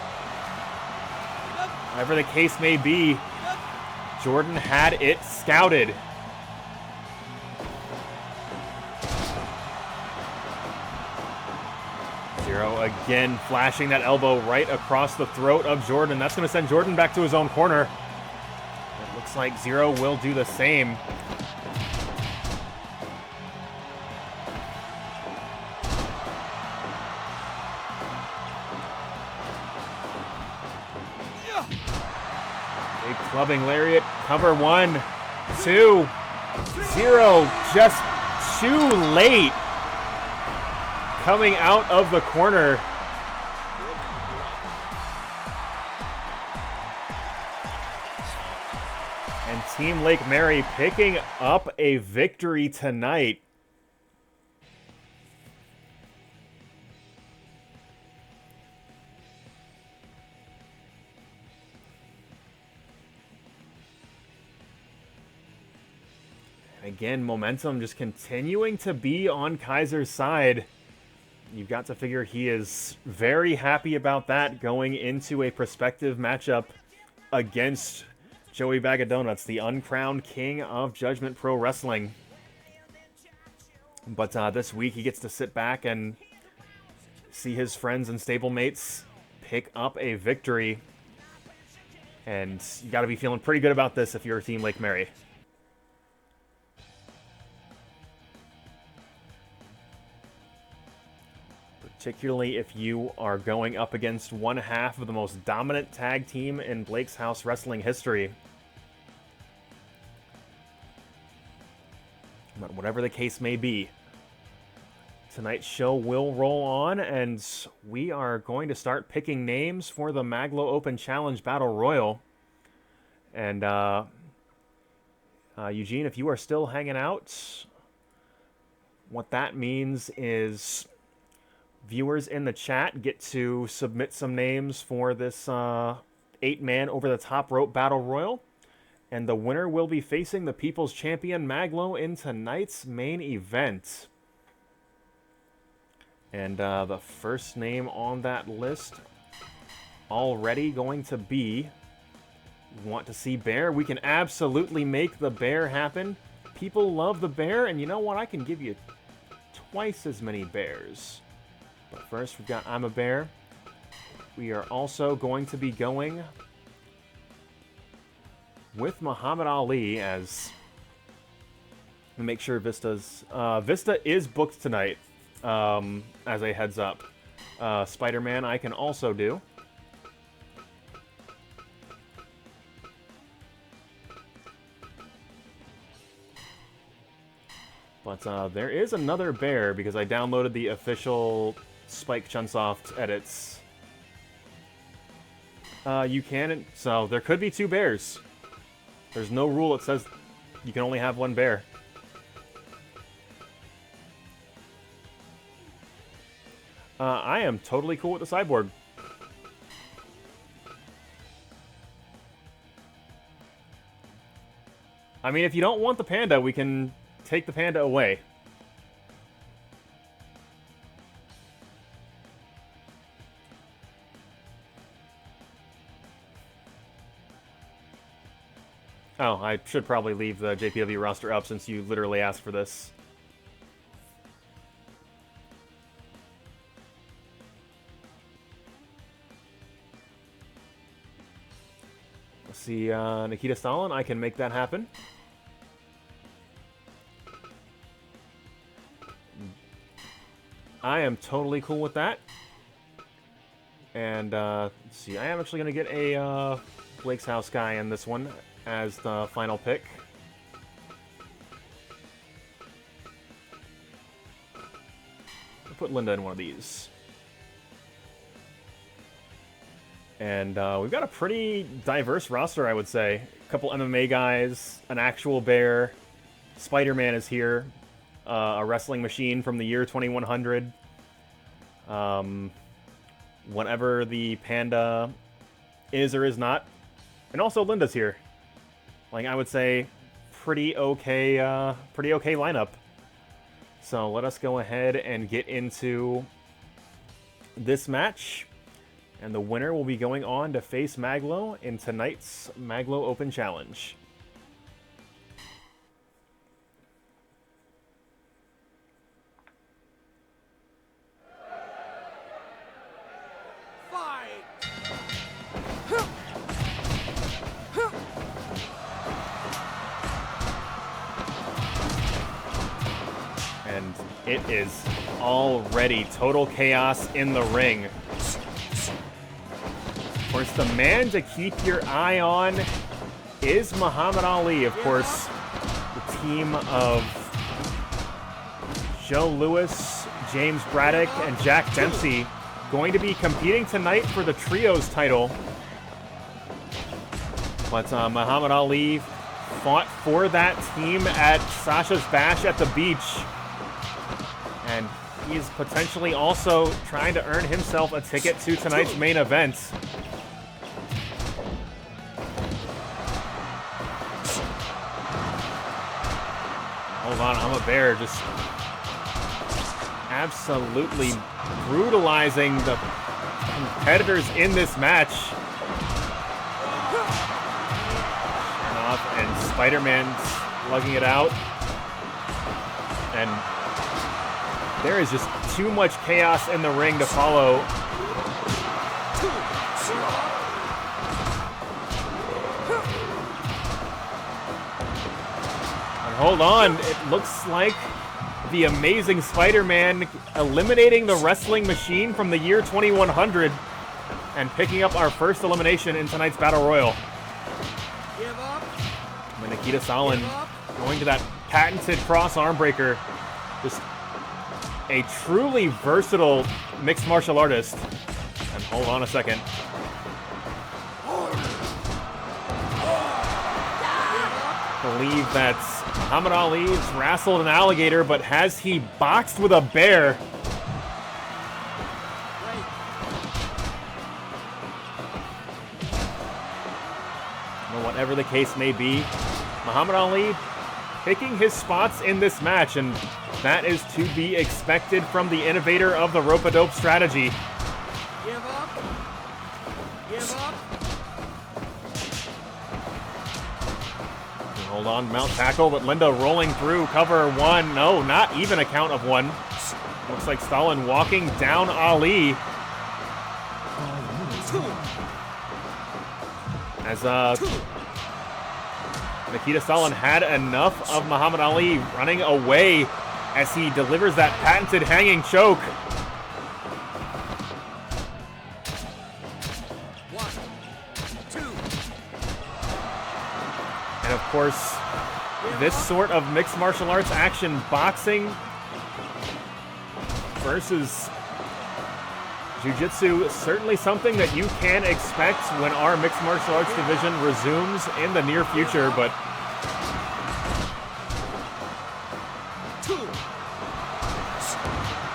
whatever the case may be, Jordan had it scouted. Zero again flashing that elbow right across the throat of Jordan. That's going to send Jordan back to his own corner. It looks like Zero will do the same. Big clubbing lariat. Cover 1, 2. Zero just too late. Coming out of the corner. And Team Lake Mary picking up a victory tonight. Again, momentum just continuing to be on Kaiser's side. You've got to figure he is very happy about that going into a prospective matchup against Joey Bag of Donuts, the uncrowned king of Judgment Pro Wrestling. But this week he gets to sit back and see his friends and stablemates pick up a victory. And you got to be feeling pretty good about this if you're Team Lake Mary. Particularly if you are going up against one half of the most dominant tag team in Blake's House wrestling history. But whatever the case may be, tonight's show will roll on, and we are going to start picking names for the Mag.Lo Open Challenge Battle Royal. And Eugene, if you are still hanging out, what that means is viewers in the chat get to submit some names for this 8-man over-the-top rope battle royal. And the winner will be facing the People's Champion Mag.Lo in tonight's main event. And the first name on that list already going to be Want to see bear? We can absolutely make the bear happen. People love the bear, and you know what? I can give you twice as many bears. But first, we've got I'm a Bear. We are also going to be going with Muhammad Ali as... Make sure Vista's... Vista is booked tonight, as a heads up. Spider-Man I can also do. But there is another bear because I downloaded the official Spike Chunsoft edits. You can, so there could be 2 bears. There's no rule that says you can only have 1 bear. I am totally cool with the sideboard. I mean, if you don't want the panda, we can take the panda away. Oh, I should probably leave the JPW roster up since you literally asked for this. Let's see, Nikita Stalin, I can make that happen. I am totally cool with that. And, let's see, I am actually going to get a Blake's House guy in this one as the final pick. I'll put Linda in one of these. And we've got a pretty diverse roster, I would say. A couple MMA guys, an actual bear, Spider-Man is here, a wrestling machine from the year 2100. Whatever the panda is or is not. And also Linda's here. Like, I would say, pretty okay lineup. So let us go ahead and get into this match. And the winner will be going on to face Mag.Lo in tonight's Mag.Lo Open Challenge. And it is already total chaos in the ring. Of course, the man to keep your eye on is Muhammad Ali. Of course, the team of Joe Louis, James Braddock, and Jack Dempsey going to be competing tonight for the Trios title. But Muhammad Ali fought for that team at Sasha's Bash at the beach. And he's potentially also trying to earn himself a ticket to tonight's main event. Hold on, I'm a bear, just absolutely brutalizing the competitors in this match. And Spider-Man's lugging it out. And there is just too much chaos in the ring to follow. And hold on, it looks like the Amazing Spider-Man eliminating the wrestling machine from the year 2100 and picking up our first elimination in tonight's Battle Royal. And Nikita Stalin going to that patented cross arm breaker. Just a truly versatile mixed martial artist. And hold on a second. I believe that Muhammad Ali's wrestled an alligator, but has he boxed with a bear? Well, whatever the case may be, Muhammad Ali picking his spots in this match, and that is to be expected from the innovator of the rope-a-dope strategy. Give up. Give up. Hold on, mount tackle, but Linda rolling through, cover one. No, not even a count of one. Looks like Stalin walking down Ali. As Nikita Stalin had enough of Muhammad Ali running away as he delivers that patented hanging choke. And of course, this sort of mixed martial arts action, boxing versus jiu-jitsu, certainly something that you can expect when our mixed martial arts division resumes in the near future, but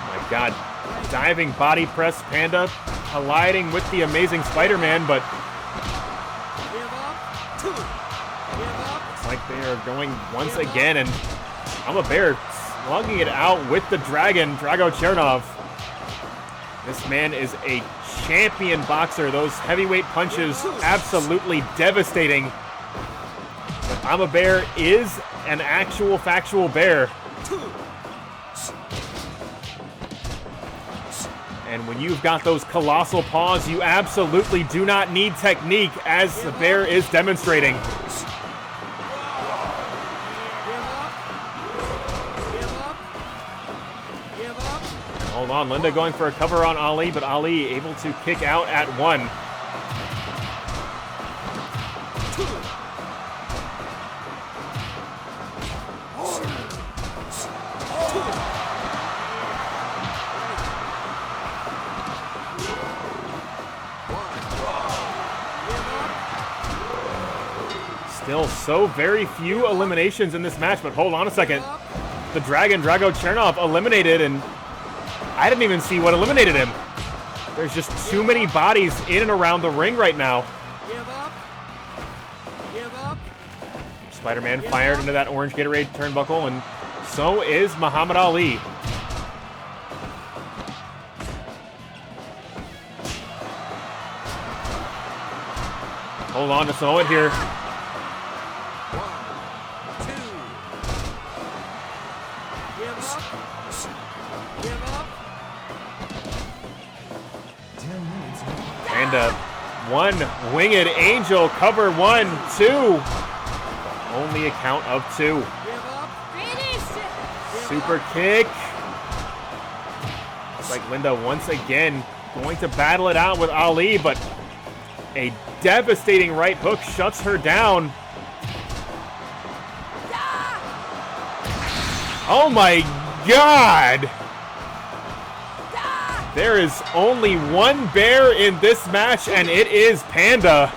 my God, diving body press Panda, colliding with the amazing Spider-Man, but looks like they are going once again, and I'm a Bear slugging it out with the Dragon, Drago Chernov. This man is a champion boxer. Those heavyweight punches, absolutely devastating. But I'm a Bear is an actual factual bear. And when you've got those colossal paws, you absolutely do not need technique, as the Bear is demonstrating. Hold on, Linda going for a cover on Ali, but Ali able to kick out at one. Still so very few eliminations in this match, but hold on a second. The Dragon, Drago Chernov, eliminated, and I didn't even see what eliminated him. There's just too many bodies in and around the ring right now. Spider-Man fired into that orange Gatorade turnbuckle, and so is Muhammad Ali. Hold on to throw it here. And one winged angel, cover 1, 2. Only a count of 2. Super kick. Looks like Linda once again going to battle it out with Ali, but a devastating right hook shuts her down. Oh my God! There is only one bear in this match, and it is Panda.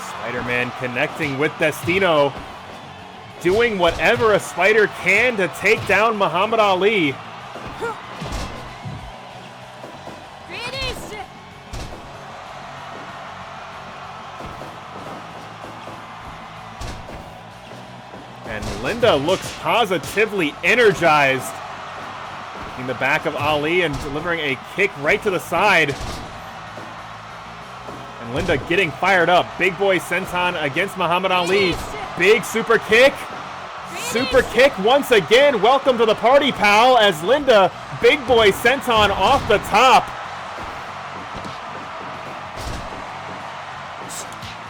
Spider-Man connecting with Destino, doing whatever a spider can to take down Muhammad Ali. And Linda looks positively energized in the back of Ali and delivering a kick right to the side. And Linda getting fired up. Big boy senton against Muhammad Ali. Big super kick. Super kick once again. Welcome to the party, pal, as Linda, big boy senton off the top.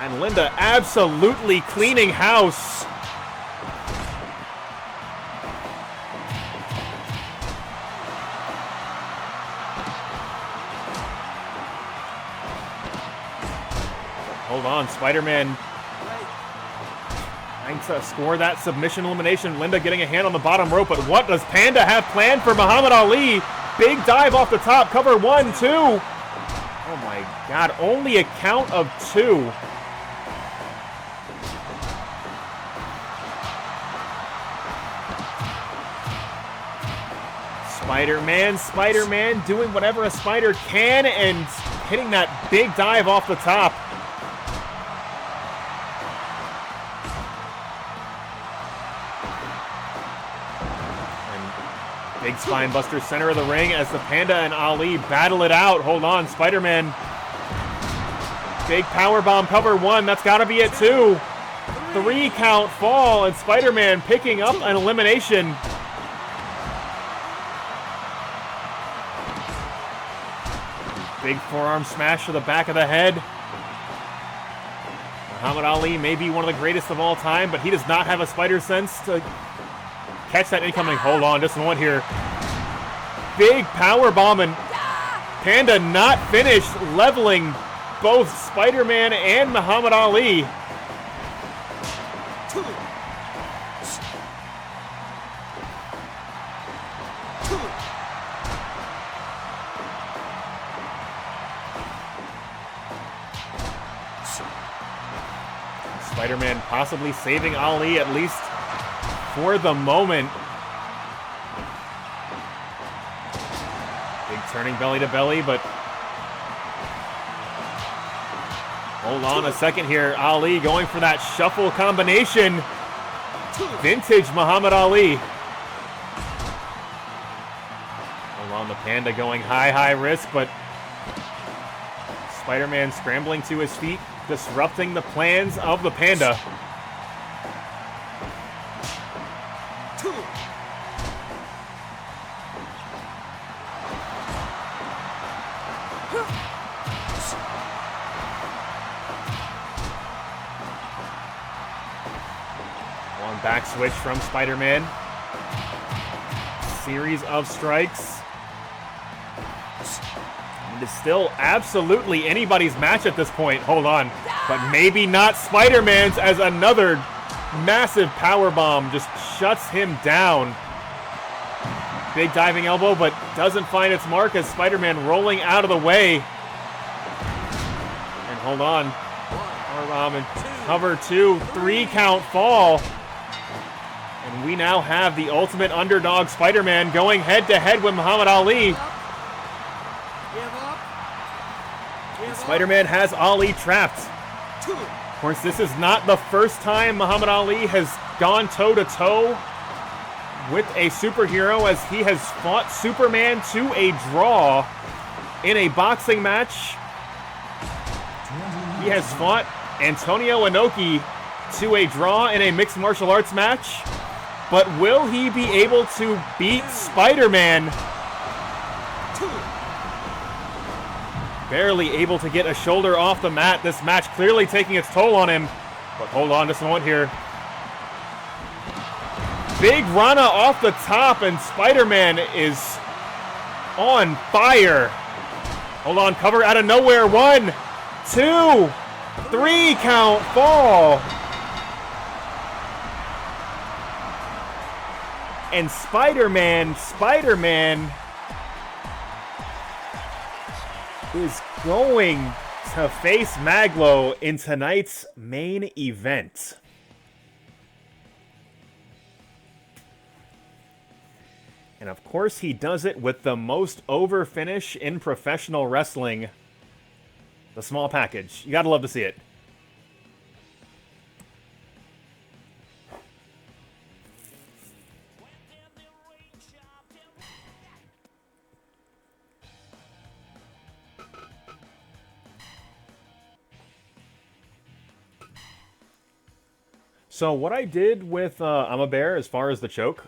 And Linda absolutely cleaning house. Hold on, Spider-Man trying to score that submission elimination. Linda getting a hand on the bottom rope, but what does Panda have planned for Muhammad Ali? Big dive off the top, cover 1, 2. Oh my God, only a count of 2. Spider-Man doing whatever a spider can and hitting that big dive off the top. Big spine buster, center of the ring as the Panda and Ali battle it out. Hold on, Spider-Man. Big powerbomb, cover 1. That's got to be it, 2. 3 count fall, and Spider-Man picking up an elimination. Big forearm smash to the back of the head. Muhammad Ali may be one of the greatest of all time, but he does not have a spider sense to catch that incoming. Hold on, just one here. Big power bomb, and Panda not finished, leveling both Spider-Man and Muhammad Ali. Spider-Man possibly saving Ali, at least for the moment. Big turning belly to belly, but hold on a second here. Ali going for that shuffle combination. Vintage Muhammad Ali. Hold on, the Panda going high risk, but Spider-Man scrambling to his feet, disrupting the plans of the Panda. One back switch from Spider-Man. Series of strikes. It is still absolutely anybody's match at this point. Hold on. But maybe not Spider-Man's, as another massive powerbomb just shuts him down. Big diving elbow, but doesn't find its mark as Spider-Man rolling out of the way. And hold on. Powerbomb and cover 2. 3 count fall. And we now have the ultimate underdog Spider-Man going head-to-head with Muhammad Ali. Spider-Man has Ali trapped. Of course, this is not the first time Muhammad Ali has gone toe-to-toe with a superhero, as he has fought Superman to a draw in a boxing match. He has fought Antonio Inoki to a draw in a mixed martial arts match. But will he be able to beat Spider-Man? Barely able to get a shoulder off the mat. This match clearly taking its toll on him. But hold on just a moment here. Big Rana off the top, and Spider-Man is on fire. Hold on, cover out of nowhere. 1, 2, 3 count fall. And Spider-Man is going to face Mag.Lo in tonight's main event. And of course, he does it with the most over finish in professional wrestling. The small package. You gotta love to see it. So what I did with I'm a Bear as far as the choke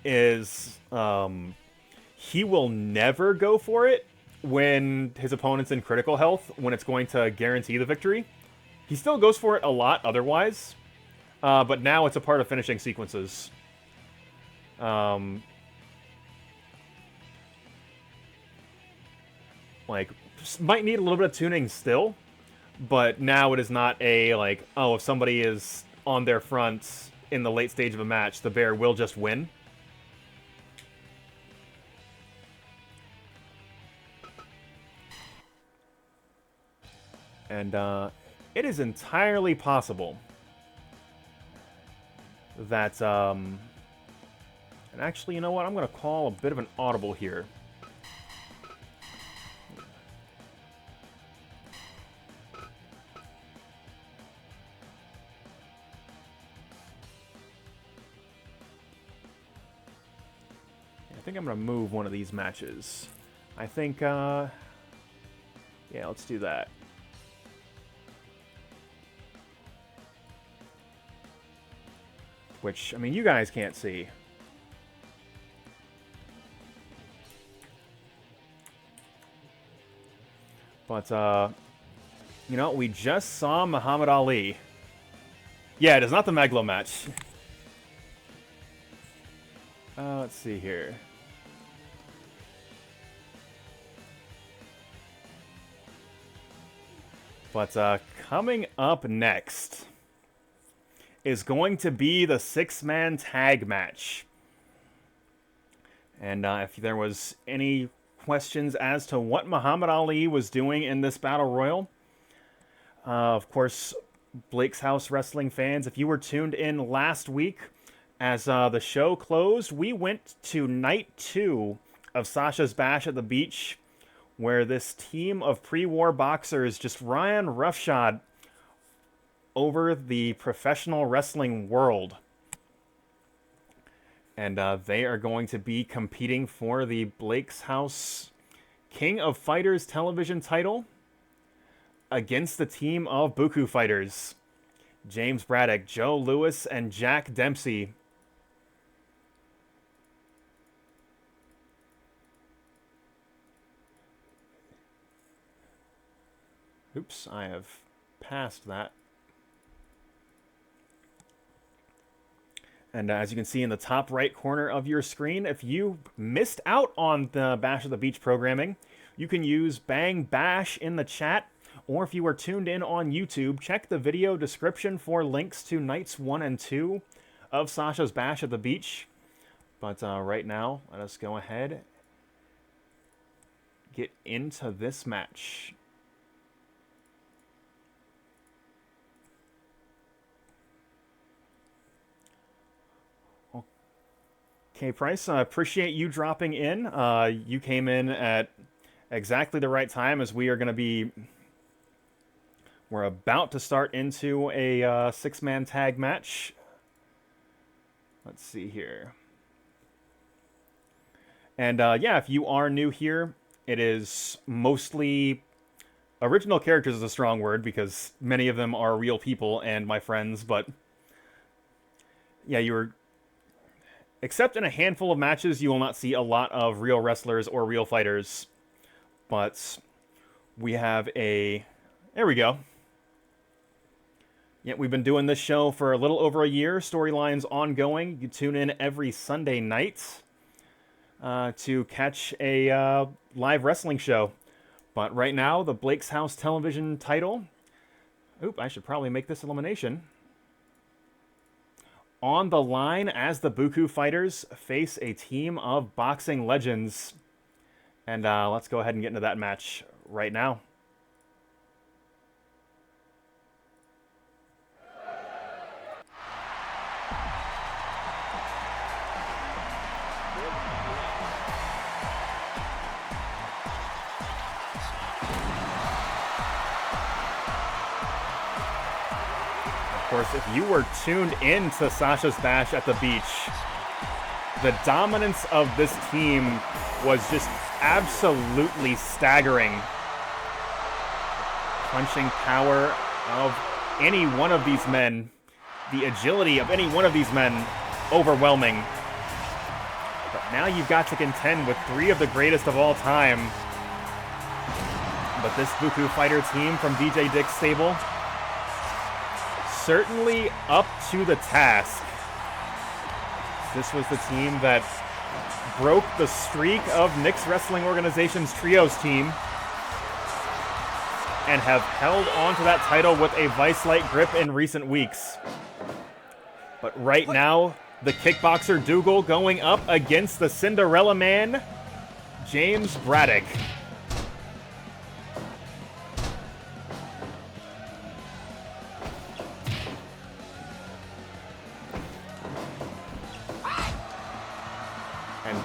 is he will never go for it when his opponent's in critical health, when it's going to guarantee the victory. He still goes for it a lot otherwise, but now it's a part of finishing sequences. Like, might need a little bit of tuning still. But now it is not a, like, oh, if somebody is on their front in the late stage of a match, the Bear will just win. And it is entirely possible that, and actually, you know what? I'm going to call a bit of an audible here. think I'm going to move one of these matches. I think, yeah, let's do that. Which, I mean, you guys can't see. But, you know, we just saw Muhammad Ali. Yeah, it is not the Mag.Lo match. Let's see here. But coming up next is going to be the 6-man tag match. And if there was any questions as to what Muhammad Ali was doing in this battle royal, of course, Blake's House Wrestling fans, if you were tuned in last week, as the show closed, we went to night 2 of Sasha's Bash at the Beach, where this team of pre-war boxers just ran roughshod over the professional wrestling world. And they are going to be competing for the Blake's House King of Fighters television title against the team of Bookoo fighters, James Braddock, Joe Louis, and Jack Dempsey. Oops, I have passed that. And as you can see in the top right corner of your screen, if you missed out on the Bash at the Beach programming, you can use Bang Bash in the chat, or if you are tuned in on YouTube, check the video description for links to nights 1 and 2 of Sasha's Bash at the Beach. But right now, let us go ahead, get into this match. Okay, Price, I appreciate you dropping in. You came in at exactly the right time, as we are going to be... We're about to start into a 6-man tag match. Let's see here. And yeah, if you are new here, it is mostly... Original characters is a strong word, because many of them are real people and my friends, but... Yeah, you were... Except in a handful of matches, you will not see a lot of real wrestlers or real fighters. But we have a... There we go. Yeah, we've been doing this show for a little over a year. Storyline's ongoing. You tune in every Sunday night to catch a live wrestling show. But right now, the Blake's House television title... Oop, I should probably make this elimination. On the line as the Bookoo fighters face a team of boxing legends. And let's go ahead and get into that match right now. Of course, if you were tuned in to Sasha's Bash at the Beach, the dominance of this team was just absolutely staggering. Punching power of any one of these men, the agility of any one of these men, overwhelming. But now you've got to contend with 3 of the greatest of all time. But this Bookoo fighter team from DJ Dick's stable, certainly up to the task. This was the team that broke the streak of Nick's Wrestling Organization's Trios team and have held on to that title with a vice-like grip in recent weeks. But right now, the kickboxer Dougal going up against the Cinderella Man, James Braddock.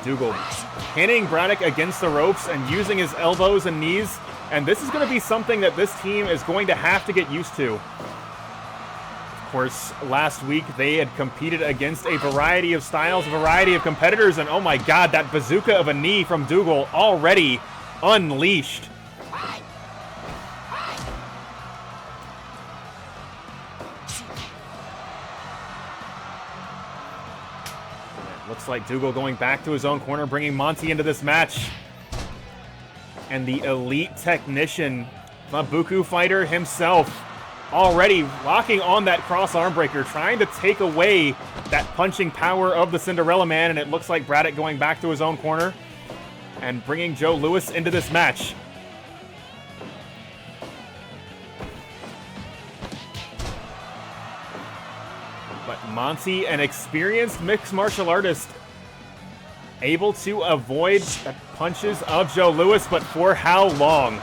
Dougal pinning Braddock against the ropes and using his elbows and knees. And this is going to be something that this team is going to have to get used to. Of course, last week they had competed against a variety of styles, a variety of competitors, and oh my god, that bazooka of a knee from Dougal already unleashed. Looks like Dougal going back to his own corner, bringing Monty into this match. And the elite technician, the Bookoo fighter himself, already locking on that cross arm breaker, trying to take away that punching power of the Cinderella Man, and it looks like Braddock going back to his own corner and bringing Joe Louis into this match. But Monty, an experienced mixed martial artist, able to avoid the punches of Joe Louis, but for how long?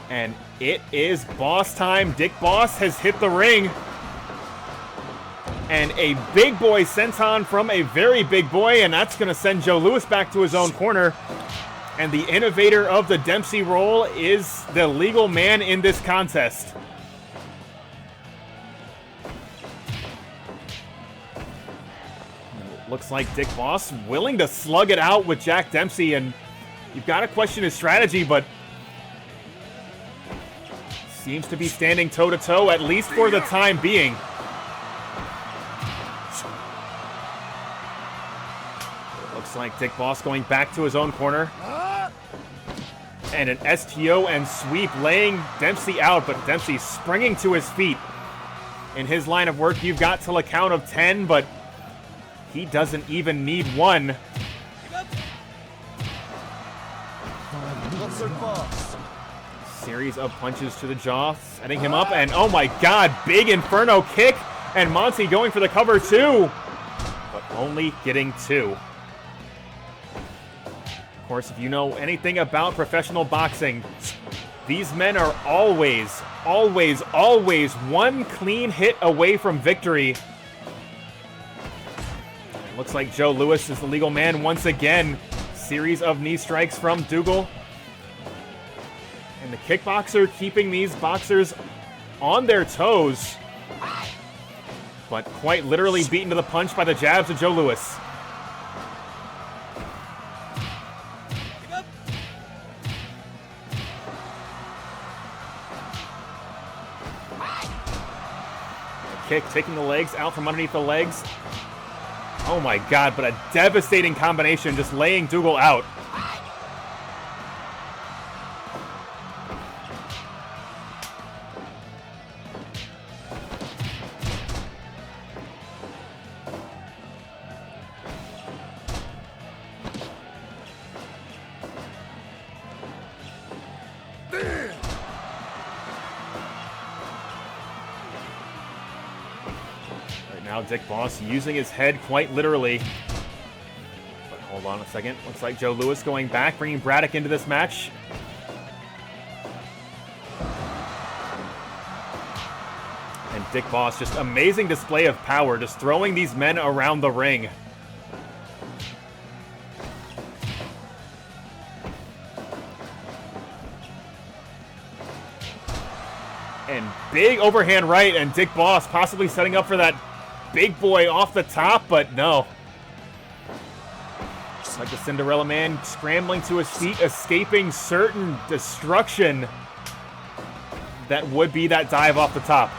And it is boss time. Dick Boss has hit the ring. And a big boy senton from a very big boy, and that's going to send Joe Louis back to his own corner. And the innovator of the Dempsey roll is the legal man in this contest. It looks like Dick Boss willing to slug it out with Jack Dempsey, and you've got to question his strategy, but seems to be standing toe-to-toe, at least for the time being. It looks like Dick Boss going back to his own corner. And an STO and sweep laying Dempsey out, but Dempsey springing to his feet. In his line of work, you've got till a count of 10, but he doesn't even need one. Series of punches to the jaw, setting him up, and oh my god, big Inferno kick, and Monty going for the cover too, but only getting 2. Of course, if you know anything about professional boxing, these men are always, always, always one clean hit away from victory. It looks like Joe Louis is the legal man once again. Series of knee strikes from Dougal. And the kickboxer keeping these boxers on their toes, but quite literally beaten to the punch by the jabs of Joe Louis. A kick taking the legs out from underneath the legs. Oh my god, but a devastating combination, just laying Dougal out. Now Dick Boss using his head quite literally. But hold on a second. Looks like Joe Louis going back, bringing Braddock into this match. And Dick Boss, just amazing display of power, just throwing these men around the ring. And big overhand right, and Dick Boss possibly setting up for that big boy off the top, but no. Just like the Cinderella Man scrambling to his feet, escaping certain destruction that would be that dive off the top.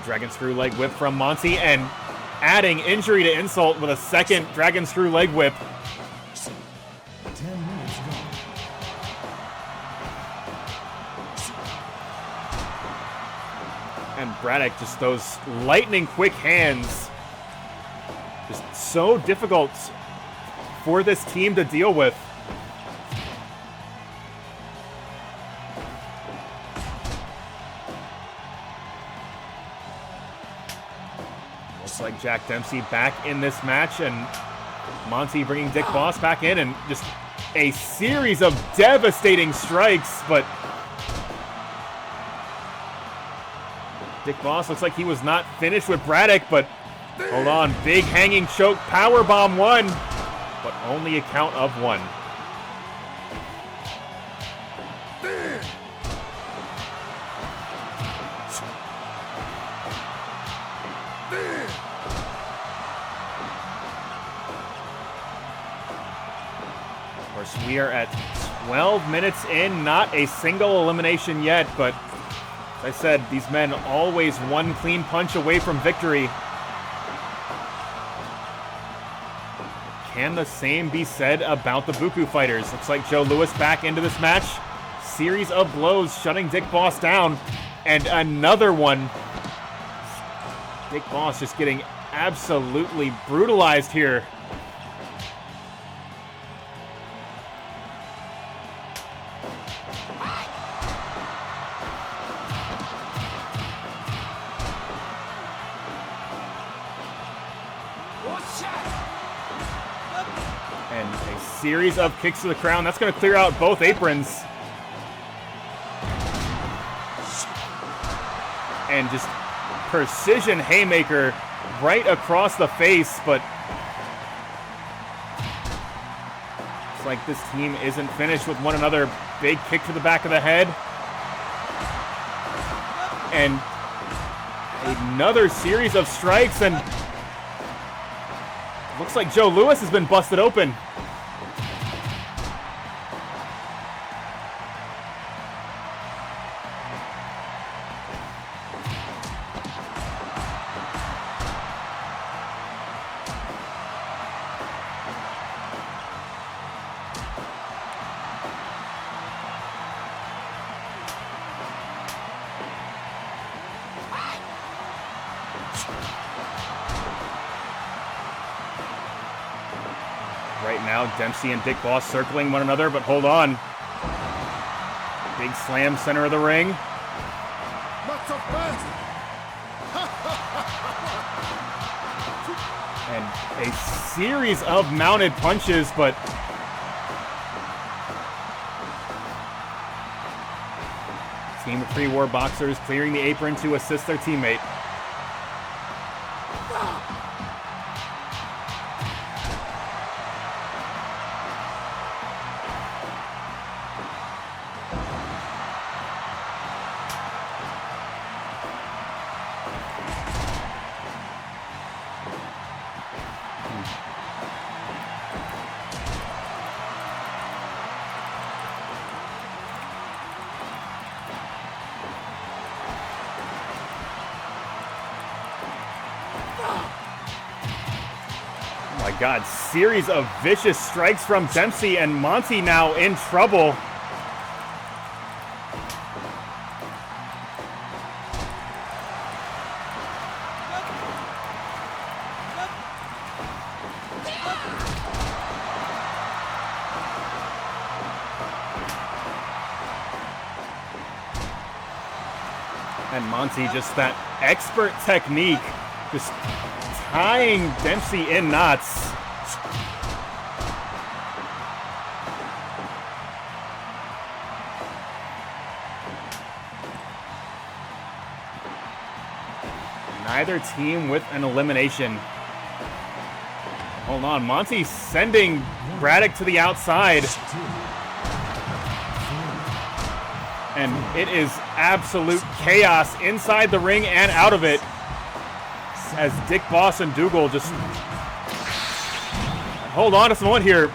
Dragon screw leg whip from Monty, and adding injury to insult with a second dragon screw leg whip. 10 minutes gone. And Braddock, just those lightning quick hands. Just so difficult for this team to deal with. Looks like Jack Dempsey back in this match, and Monty bringing Dick Boss back in, and just a series of devastating strikes, but Dick Boss looks like he was not finished with Braddock, but hold on, big hanging choke, powerbomb 1, but only a count of 1. Of course, we are at 12 minutes in, not a single elimination yet, but as I said, these men always one clean punch away from victory. Can the same be said about the Bookoo fighters? Looks like Joe Louis back into this match. Series of blows shutting Dick Boss down, and another one. Dick Boss just getting absolutely brutalized here. And a series of kicks to the crown. That's going to clear out both aprons. And just precision haymaker right across the face, but it's like this team isn't finished with one another. Big kick to the back of the head. And another series of strikes, and looks like Joe Louis has been busted open. Right now, Dempsey and Dick Boss circling one another, but hold on. Big slam, center of the ring. Not so fast. And a series of mounted punches, but team of pre-war boxers clearing the apron to assist their teammate. My God, series of vicious strikes from Dempsey, and Monty now in trouble. And Monty, just that expert technique, just tying Dempsey in knots. Neither team with an elimination. Hold on, Monty sending Braddock to the outside. And it is absolute chaos inside the ring and out of it, as Dick Boss and Dougal just hold on just a moment here.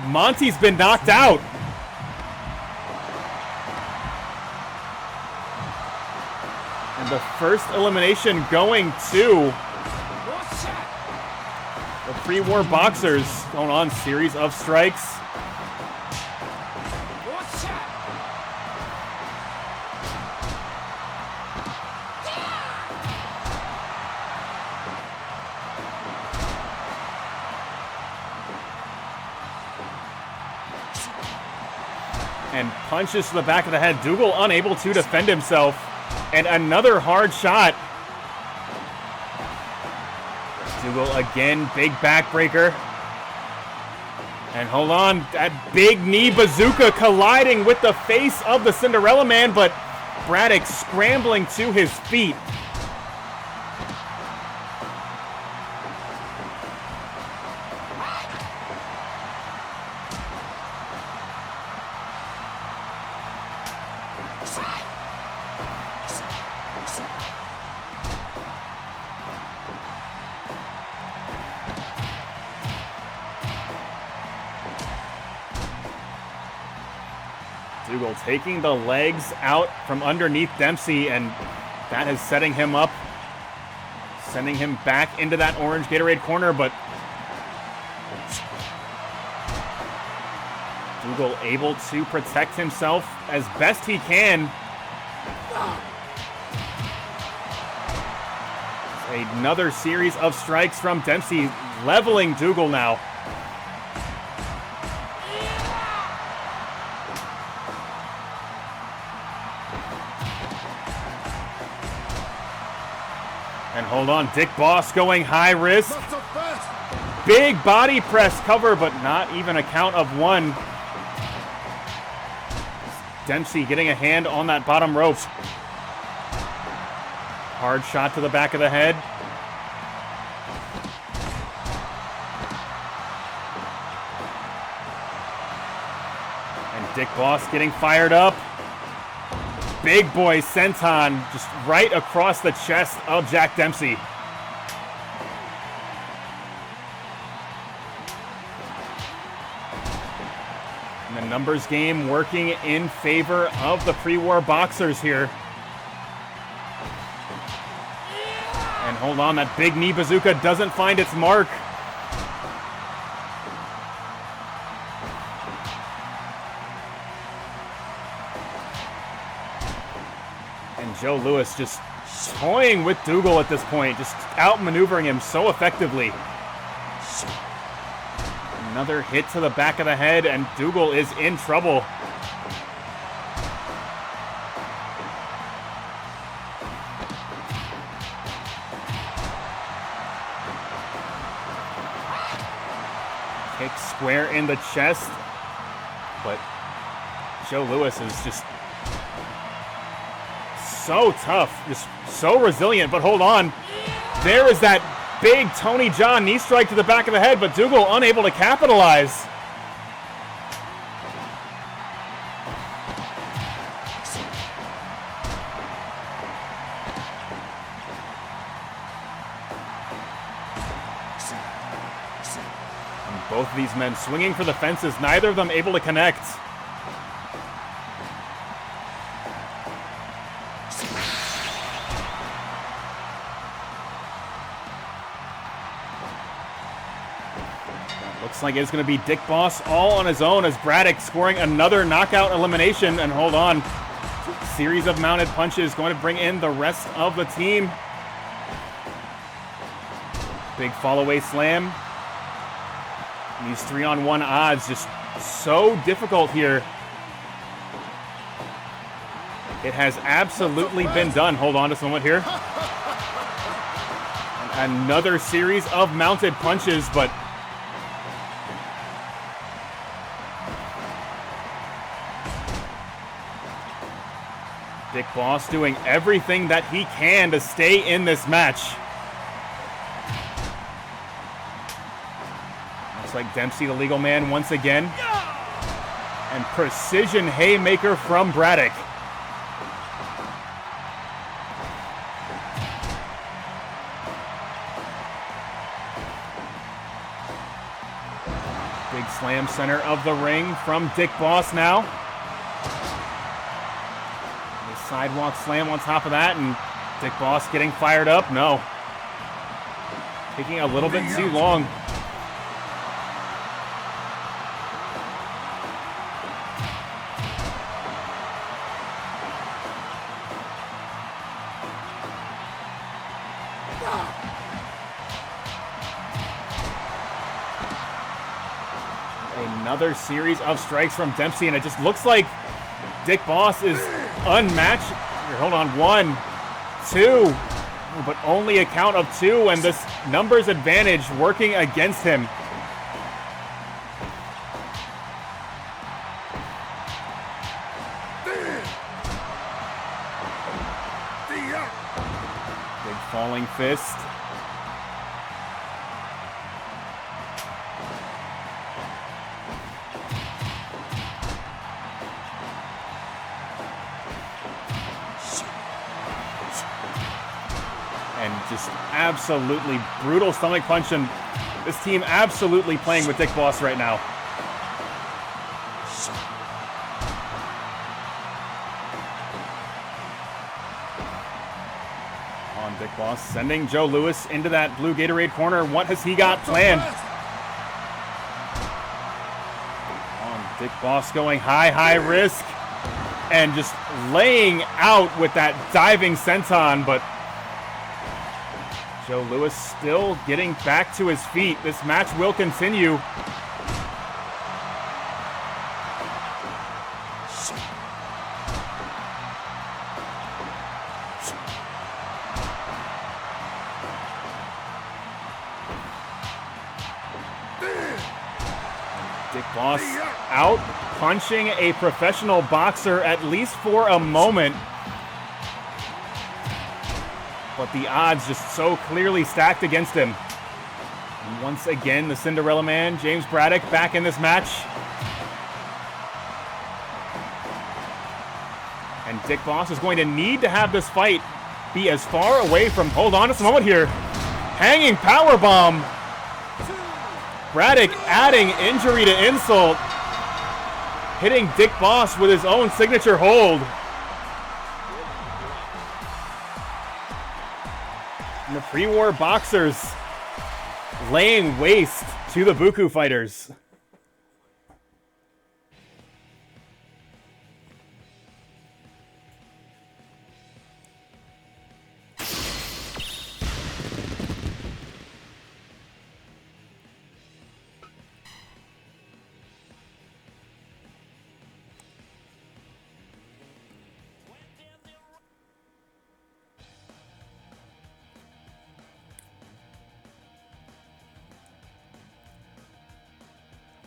Monty's been knocked out. And the first elimination going to the pre-war boxers. Going on, series of strikes. And punches to the back of the head. Dougal unable to defend himself. And another hard shot. Dougal again, big backbreaker. And hold on, that big knee bazooka colliding with the face of the Cinderella Man, but Braddock scrambling to his feet. Dougal taking the legs out from underneath Dempsey, and that is setting him up, sending him back into that orange Gatorade corner, but Dougal able to protect himself as best he can. Another series of strikes from Dempsey, leveling Dougal now. And hold on, Dick Boss going high risk. Big body press cover, but not even a count of one. Dempsey getting a hand on that bottom rope. Hard shot to the back of the head. And Dick Boss getting fired up. Big boy senton just right across the chest of Jack Dempsey. And the numbers game working in favor of the pre-war boxers here. And hold on, that big knee bazooka doesn't find its mark. Joe Louis just toying with Dougal at this point, just outmaneuvering him so effectively. Another hit to the back of the head, and Dougal is in trouble. Kick square in the chest, but Joe Louis is just so tough, just so resilient, but hold on. There is that big Tony John knee strike to the back of the head, but Dougal unable to capitalize. And both of these men swinging for the fences, neither of them able to connect. Looks like it's going to be Dick Boss all on his own as Braddock scoring another knockout elimination. And hold on, series of mounted punches going to bring in the rest of the team. Big fall-away slam. These 3-on-1 odds just so difficult here. It has absolutely been done. Hold on just a moment here. And another series of mounted punches, but Dick Boss doing everything that he can to stay in this match. Looks like Dempsey, the legal man, once again. And precision haymaker from Braddock. Big slam center of the ring from Dick Boss now. Sidewalk slam on top of that, and Dick Boss getting fired up. No. Taking a little bit too long. Another series of strikes from Dempsey, and it just looks like Dick Boss is unmatched. Here, hold on. 1, 2, But only a count of 2, and this numbers advantage working against him. Big falling fist. And just absolutely brutal stomach punch, and this team absolutely playing with Dick Boss right now. On Dick Boss, sending Joe Louis into that blue Gatorade corner. What has he got planned? On Dick Boss going high risk, and just laying out with that diving senton, but Joe Louis still getting back to his feet. This match will continue. Dick Boss out punching a professional boxer, at least for a moment. But the odds just so clearly stacked against him. And once again, the Cinderella Man, James Braddock, back in this match. And Dick Boss is going to need to have this fight be as far away from... Hold on just a moment here. Hanging powerbomb. Braddock adding injury to insult. Hitting Dick Boss with his own signature hold. And the pre-war boxers laying waste to the Bookoo fighters.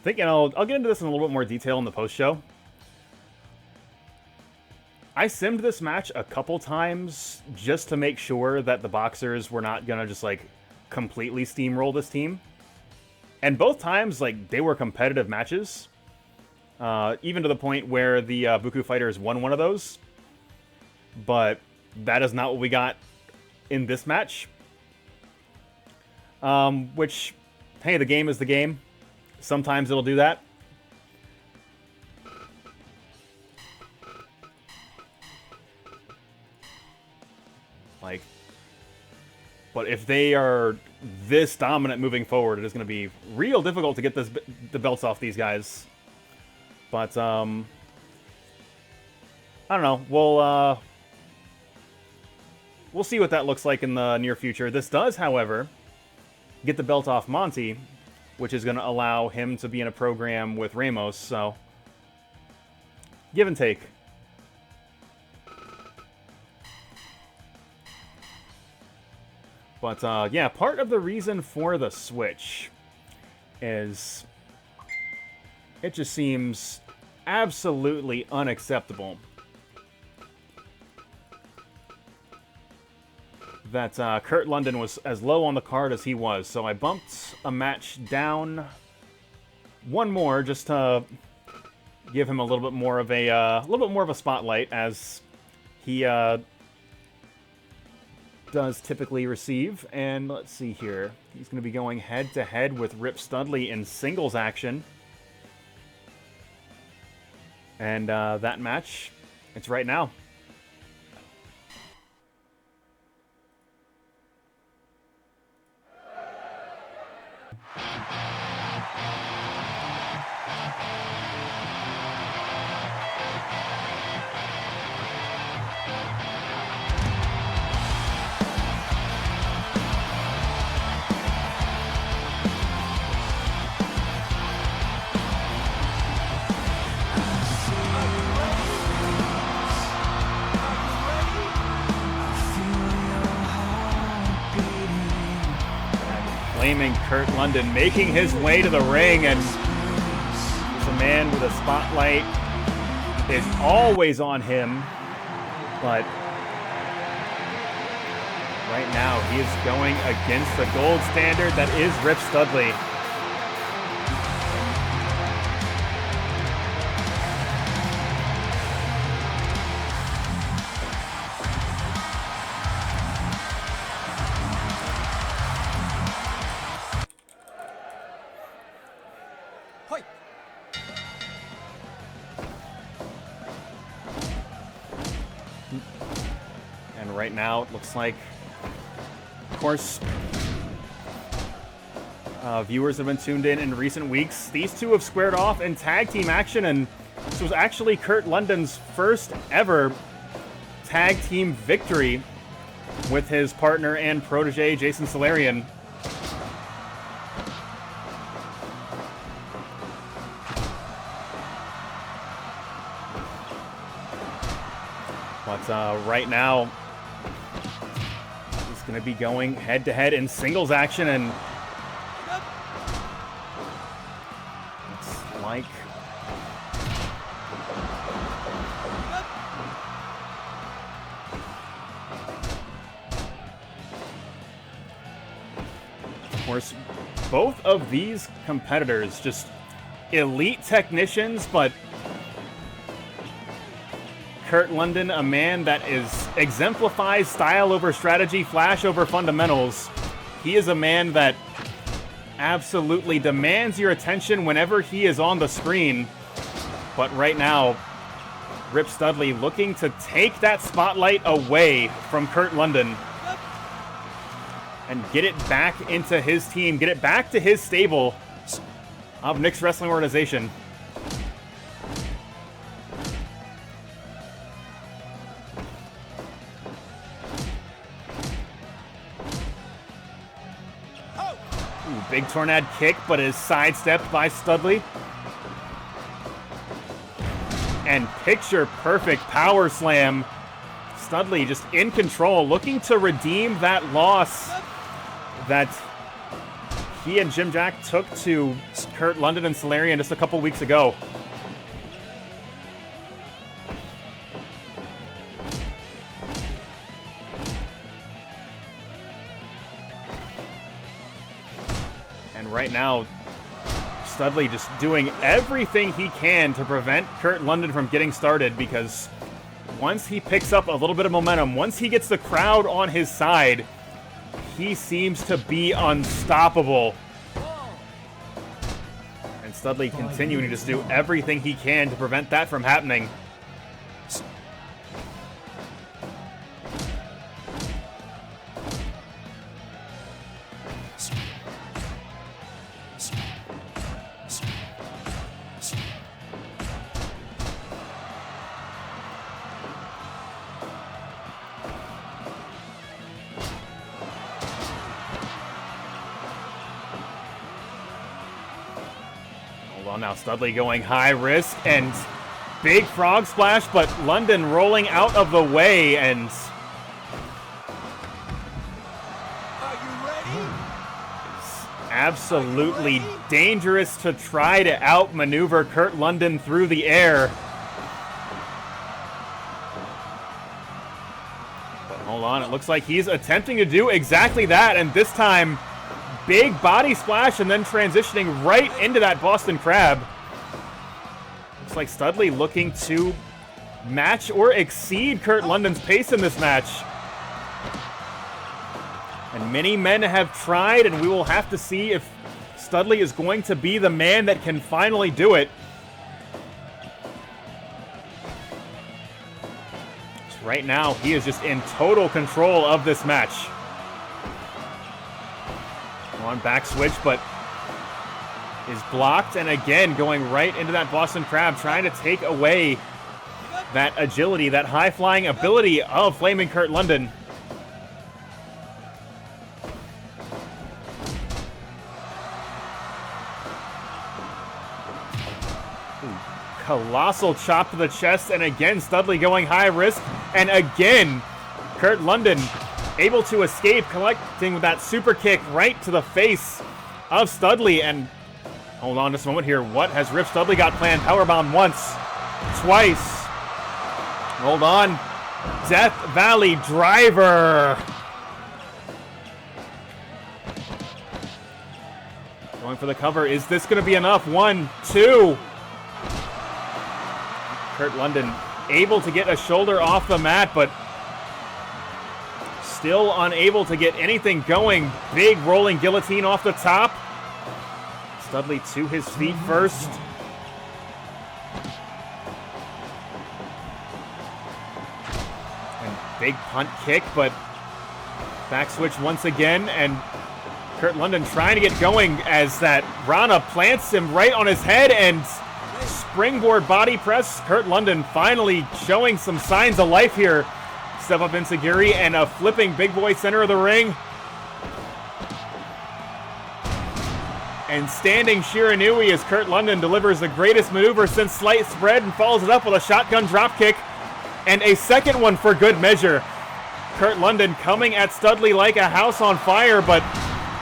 Thinking I'll get into this in a little bit more detail in the post-show. I simmed this match a couple times just to make sure that the boxers were not gonna just like completely steamroll this team. And both times, like, they were competitive matches. Even to the point where the Bookoo fighters won one of those. But that is not what we got in this match. Which, hey, the game is the game. Sometimes it'll do that. Like, but if they are this dominant moving forward, it is going to be real difficult to get the belts off these guys. But I don't know. We'll see what that looks like in the near future. This does, however, get the belt off Monty, which is going to allow him to be in a program with Ramos, so give and take. But, yeah, part of the reason for the switch is it just seems absolutely unacceptable that Kurt London was as low on the card as he was. So I bumped a match down one more just to give him a little bit more of a spotlight, as he does typically receive. And let's see here. He's going to be going head-to-head with Rip Studley in singles action. And that match, it's right now. Flaming Kurt London making his way to the ring, and there's a man with a spotlight is always on him, but right now he is going against the gold standard that is Rip Studley. And right now it looks like, of course, viewers have been tuned in recent weeks. These two have squared off in tag team action, and this was actually Kurt London's first ever tag team victory with his partner and protege, Jason Solarian. But right now, he's going to be going head-to-head in singles action, and it's like of course, both of these competitors just elite technicians, but Kurt London, a man that exemplifies style over strategy, flash over fundamentals. He is a man that absolutely demands your attention whenever he is on the screen. But right now, Rip Studley looking to take that spotlight away from Kurt London and get it back into his team, get it back to his stable of Nick's Wrestling Organization. Big tornado kick, but is sidestepped by Studley. And picture perfect power slam. Studley just in control, looking to redeem that loss that he and Jim Jack took to Kurt London and Solarian just a couple weeks ago. Right now, Studley just doing everything he can to prevent Kurt London from getting started, because once he picks up a little bit of momentum, once he gets the crowd on his side, he seems to be unstoppable. And Studley continuing to just do everything he can to prevent that from happening. Now Studley going high risk and big frog splash, but London rolling out of the way, and it's absolutely dangerous to try to outmaneuver Kurt London through the air. But hold on, it looks like he's attempting to do exactly that, and this time big body splash and then transitioning right into that Boston Crab. Looks like Studley looking to match or exceed Kurt London's pace in this match. And many men have tried, and we will have to see if Studley is going to be the man that can finally do it. So right now, he is just in total control of this match. On back switch, but is blocked, and again going right into that Boston Crab, trying to take away that agility, that high-flying ability of Flaming Kurt London. Ooh, colossal chop to the chest, and again Studley going high risk, and again Kurt London able to escape, collecting with that super kick right to the face of Studley. And hold on just a moment here. What has Rip Studley got planned? Powerbomb once, twice. Hold on. Death Valley driver. Going for the cover. Is this going to be enough? 1, 2. Kurt London able to get a shoulder off the mat, but still unable to get anything going. Big rolling guillotine off the top. Studley to his feet first. And big punt kick, but back switch once again, and Kurt London trying to get going as that Rana plants him right on his head, and springboard body press. Kurt London finally showing some signs of life here. Step up enziguri and a flipping big boy center of the ring. And standing Shiranui as Kurt London delivers the greatest maneuver since slight spread and follows it up with a shotgun dropkick and a second one for good measure. Kurt London coming at Studley like a house on fire, but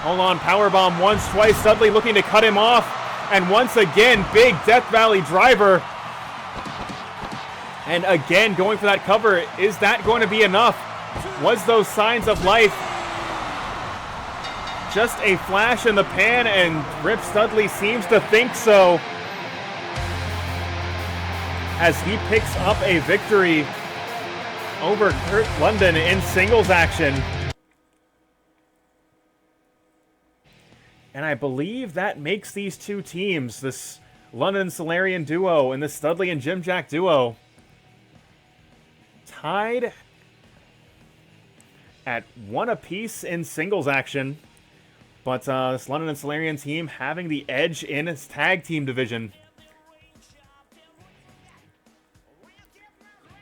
hold on, powerbomb once, twice. Studley looking to cut him off. And once again, big Death Valley driver. And again, going for that cover. Is that going to be enough? Was those signs of life just a flash in the pan? And Rip Studley seems to think so, as he picks up a victory over Kurt London in singles action. And I believe that makes these two teams, this London Solarian duo and the Studley and Jim Jack duo, tied at 1 apiece in singles action. But this London and Solarian team having the edge in its tag team division.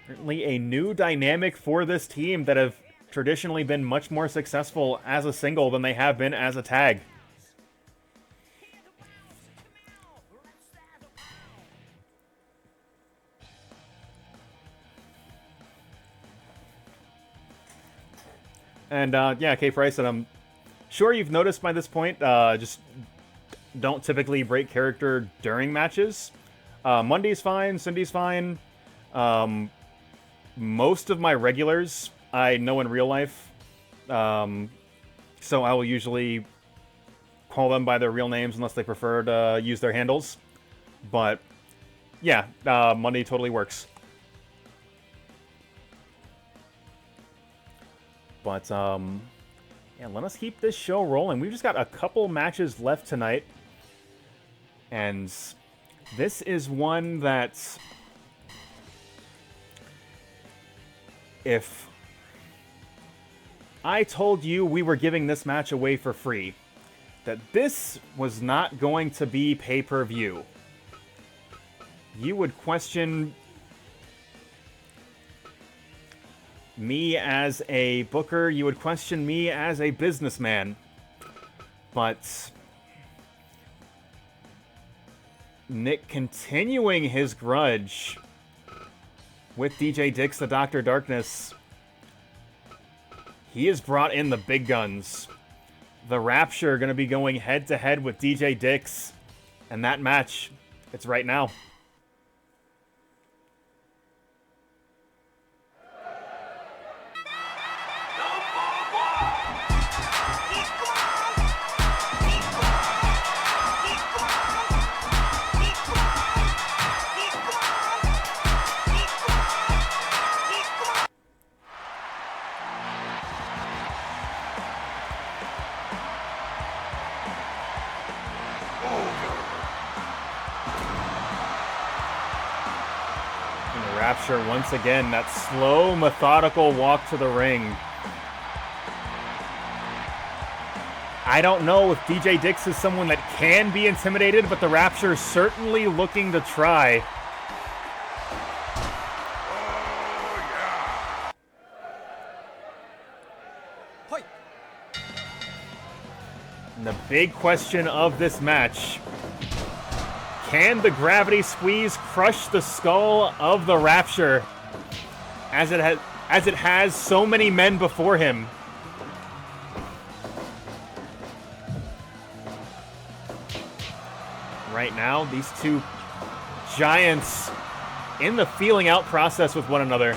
Certainly a new dynamic for this team that have traditionally been much more successful as a single than they have been as a tag. And yeah, K. Price, and I'm sure you've noticed by this point, just don't typically break character during matches. Monday's fine, Cindy's fine. Most of my regulars I know in real life, so I will usually call them by their real names unless they prefer to use their handles. But yeah, Monday totally works. But, yeah, let us keep this show rolling. We've just got a couple matches left tonight. And this is one that, if I told you we were giving this match away for free, that this was not going to be pay-per-view, you would question me as a booker, you would question me as a businessman. But Nick continuing his grudge with DJ Dix, the Dr. Darkness. He has brought in the big guns. The Rapture going to be going head-to-head with DJ Dix. And that match, it's right now. Rapture once again, that slow, methodical walk to the ring. I don't know if DJ Dix is someone that can be intimidated, but the Rapture is certainly looking to try. Oh, yeah. And the big question of this match: can the gravity squeeze crush the skull of the Rapture, as it has so many men before him? right now, these two giants in the feeling out process with one another.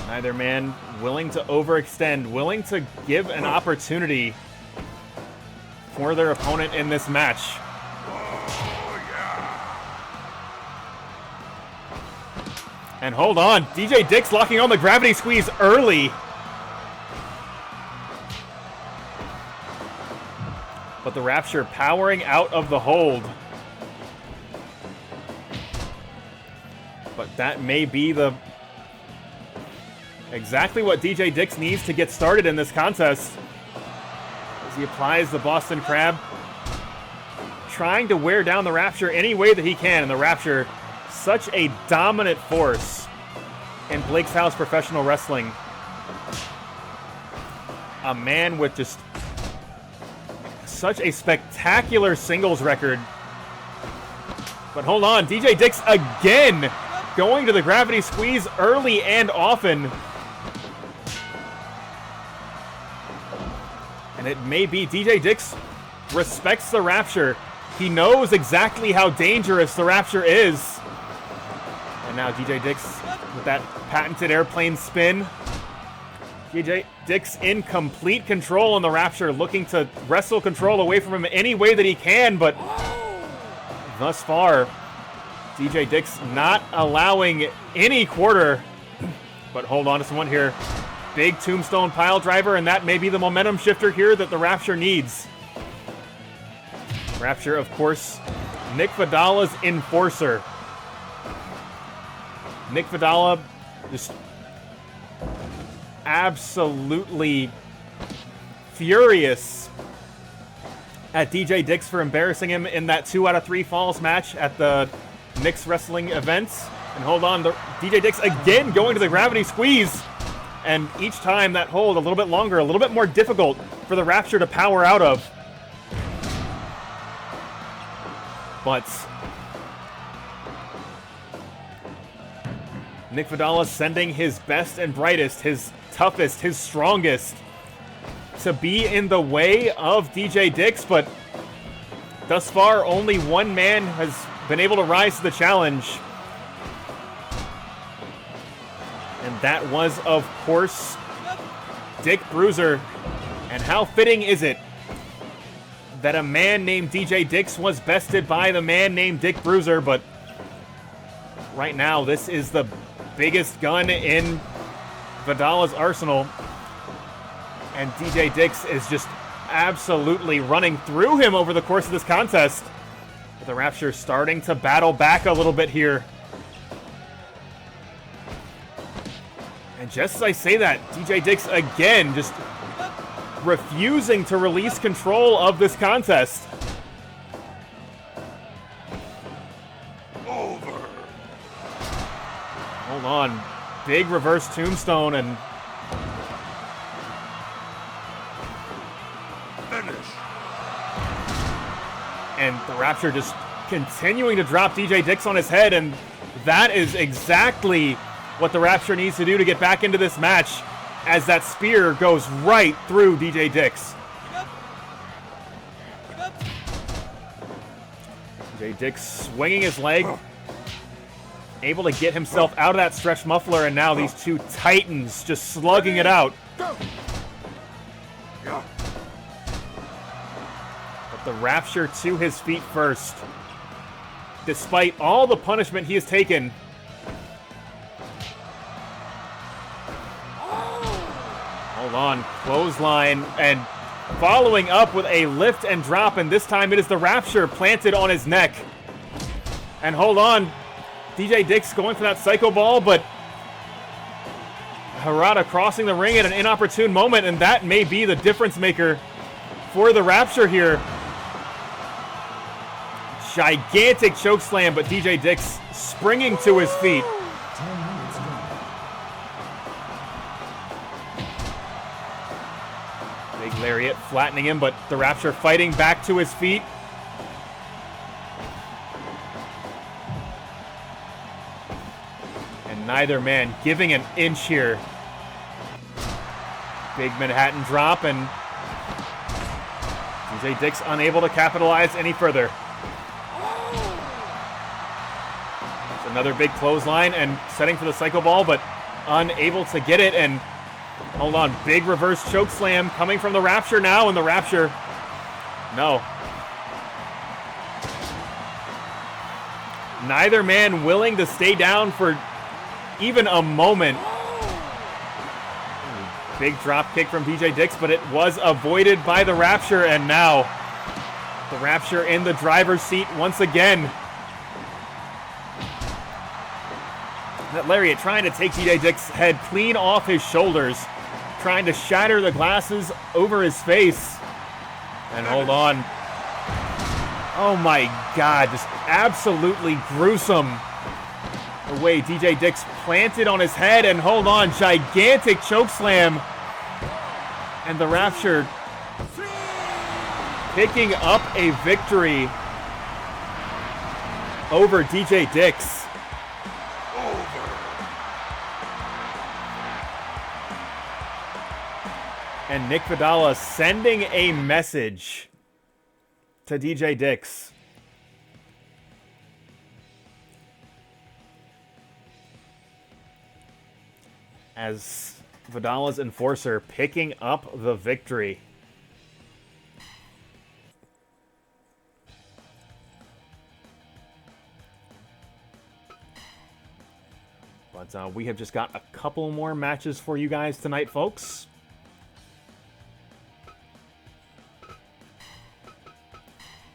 Neither man willing to overextend, willing to give an opportunity for their opponent in this match. And hold on, DJ Dix locking on the gravity squeeze early. But the Rapture powering out of the hold. But that may be exactly what DJ Dix needs to get started in this contest. As he applies the Boston Crab, trying to wear down the Rapture any way that he can. And the Rapture, such a dominant force in Blake's House Professional Wrestling. A man with just such a spectacular singles record. But hold on, DJ Dix again going to the gravity squeeze early and often. And it may be DJ Dix respects the Rapture. He knows exactly how dangerous the Rapture is. And now DJ Dix with that patented airplane spin. DJ Dix in complete control on the Rapture, looking to wrestle control away from him any way that he can, but thus far, DJ Dix not allowing any quarter. But hold on to someone here. Big tombstone pile driver, and that may be the momentum shifter here that the Rapture needs. Rapture, of course, Nick Vidala's enforcer. Nick Vidala just absolutely furious at DJ Dix for embarrassing him in that 2 out of 3 falls match at the Knicks wrestling events. And hold on, DJ Dix again going to the gravity squeeze. And each time that hold a little bit longer, a little bit more difficult for the Rapture to power out of. But Nick Vidala sending his best and brightest, his toughest, his strongest to be in the way of DJ Dix, but thus far only one man has been able to rise to the challenge. And that was, of course, Dick Bruiser. And how fitting is it that a man named DJ Dix was bested by the man named Dick Bruiser, but right now this is the biggest gun in Vidala's arsenal. And DJ Dix is just absolutely running through him over the course of this contest. With the Rapture starting to battle back a little bit here. And just as I say that, DJ Dix again just refusing to release control of this contest. Over. Hold on. Big reverse tombstone and Finish. And the Rapture just continuing to drop DJ Dix on his head, and that is exactly what the Rapture needs to do to get back into this match, as that spear goes right through DJ Dix. DJ Dix swinging his leg, able to get himself out of that stretch muffler, and now these two titans just slugging it out. Go. Yeah. But the Rapture to his feet first. Despite all the punishment he has taken, hold on, clothesline, and following up with a lift and drop, and this time it is the Rapture planted on his neck. And hold on, DJ Dix going for that Psycho Ball, but Harada crossing the ring at an inopportune moment, and that may be the difference maker for the Rapture here. Gigantic choke slam, but DJ Dix springing to his feet. Big lariat flattening him, but the Rapture fighting back to his feet. And neither man giving an inch here. Big Manhattan drop, and DJ Dix unable to capitalize any further. It's another big clothesline and setting for the Psycho Ball, but unable to get it. And hold on, big reverse choke slam coming from the Rapture now, and the Rapture, no. Neither man willing to stay down for even a moment. Big drop kick from DJ Dix, but it was avoided by the Rapture, and now the Rapture in the driver's seat once again. That lariat trying to take DJ Dix's head clean off his shoulders, trying to shatter the glasses over his face. And hold on. Oh my God, just absolutely gruesome. The way DJ Dix planted on his head, and hold on, gigantic chokeslam. And the Rapture picking up a victory over DJ Dix. And Nick Vidala sending a message to DJ Dix. As Vidala's enforcer picking up the victory. But we have just got a couple more matches for you guys tonight, folks.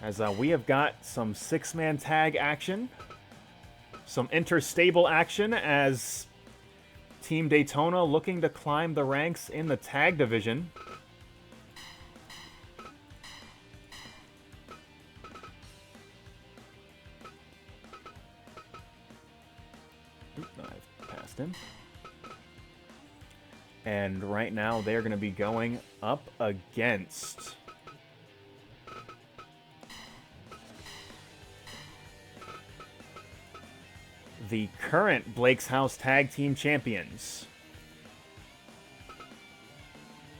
As we have got some six-man tag action, some interstable action as Team Daytona looking to climb the ranks in the tag division. Oops, no, I've passed him. And right now they're going to be going up against the current Blake's House Tag Team Champions.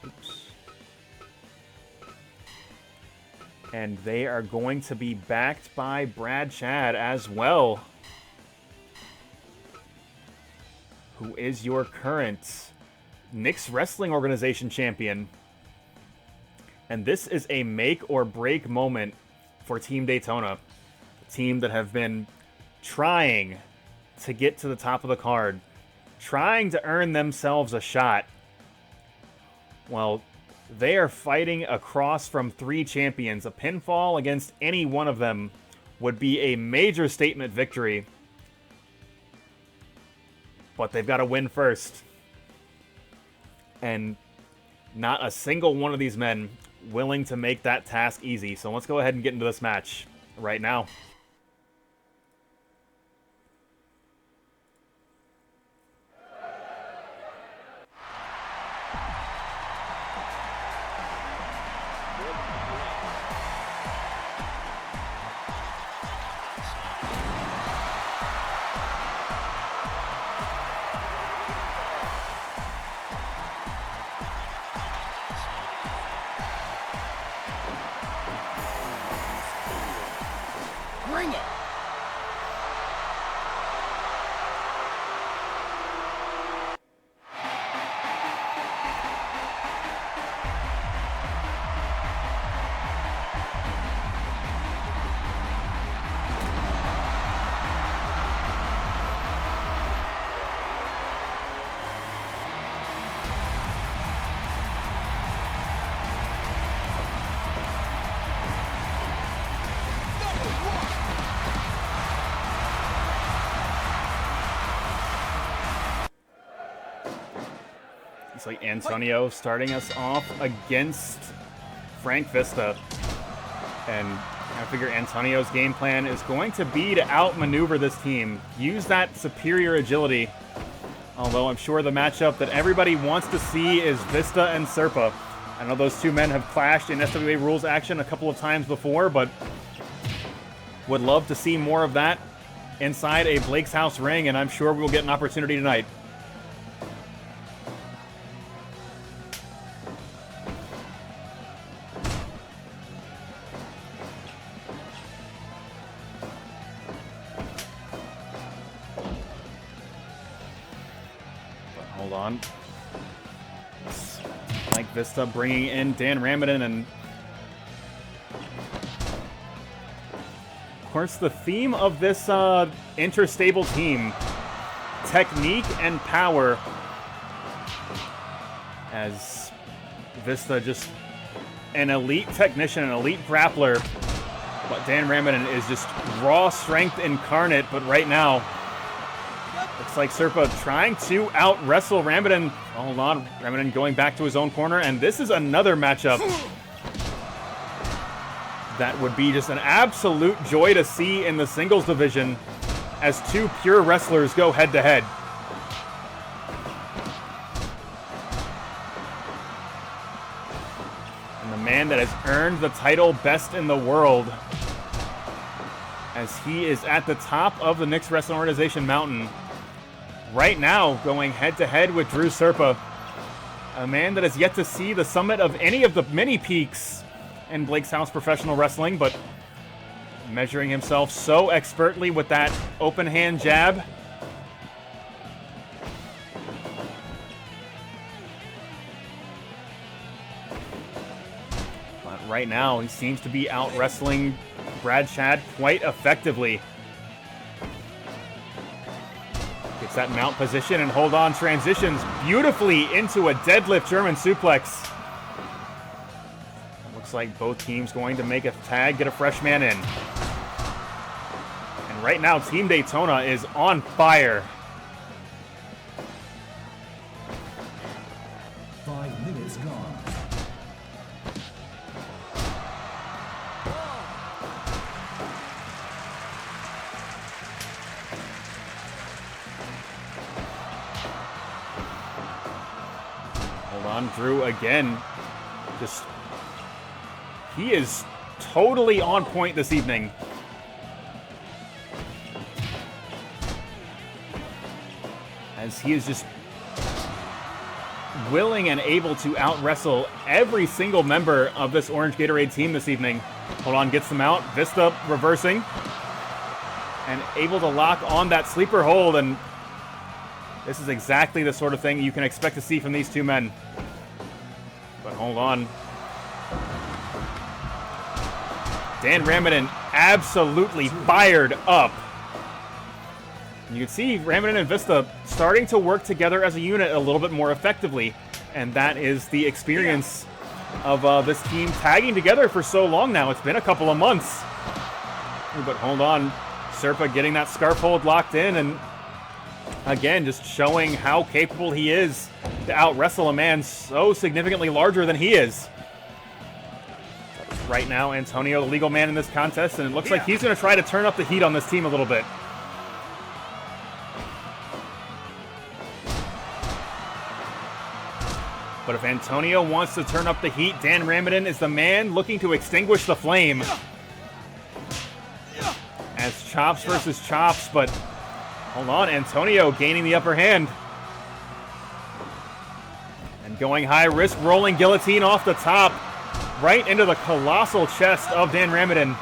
Oops. And they are going to be backed by Brad Chad as well, who is your current Nick's Wrestling Organization champion. And this is a make or break moment for Team Daytona, a team that have been trying to get to the top of the card, trying to earn themselves a shot. Well, they are fighting across from three champions. A pinfall against any one of them would be a major statement victory. But they've got to win first. And not a single one of these men willing to make that task easy. So let's go ahead and get into this match right now. Bring it! It's like Antonio starting us off against Frank Vista. And I figure Antonio's game plan is going to be to outmaneuver this team. Use that superior agility. Although I'm sure the matchup that everybody wants to see is Vista and Serpa. I know those two men have clashed in SWA rules action a couple of times before, but would love to see more of that inside a Blake's House ring, and I'm sure we'll get an opportunity tonight. Hold on. It's like Vista bringing in Dan Ramitin, and of course the theme of this interstable team, technique and power, as Vista just an elite technician, an elite grappler, but Dan Ramitin is just raw strength incarnate. But right now, looks like Serpa trying to out-wrestle Ramitin. Oh, hold on, Ramitin going back to his own corner, and this is another matchup that would be just an absolute joy to see in the singles division as two pure wrestlers go head-to-head. And the man that has earned the title Best in the World, as he is at the top of the Knicks Wrestling Organization mountain, right now going head-to-head with Drew Serpa, a man that has yet to see the summit of any of the many peaks in Blake's House Professional Wrestling, but measuring himself so expertly with that open hand jab. But right now, he seems to be out wrestling Brad Chad quite effectively. Gets that mount position and hold on, transitions beautifully into a deadlift German suplex. Looks like both teams going to make a tag, get a fresh man in. And right now, Team Daytona is on fire. 5 minutes gone. Hold on, Drew again. Just, he is totally on point this evening. As he is just willing and able to out-wrestle every single member of this Orange Gatorade team this evening. Hold on, gets them out. Vista reversing. And able to lock on that sleeper hold. And this is exactly the sort of thing you can expect to see from these two men. But hold on. Dan Ramitin absolutely fired up. You can see Ramitin and Vista starting to work together as a unit a little bit more effectively. And that is the experience of this team tagging together for so long now. It's been a couple of months. But hold on. Serpa getting that scarf hold locked in, and again, just showing how capable he is to out-wrestle a man so significantly larger than he is. Right now, Antonio, the legal man in this contest, and it looks like he's going to try to turn up the heat on this team a little bit. But if Antonio wants to turn up the heat, Dan Ramitin is the man looking to extinguish the flame. As chops versus chops, but hold on, Antonio gaining the upper hand. And going high risk, rolling guillotine off the top, right into the colossal chest of Dan Ramitin.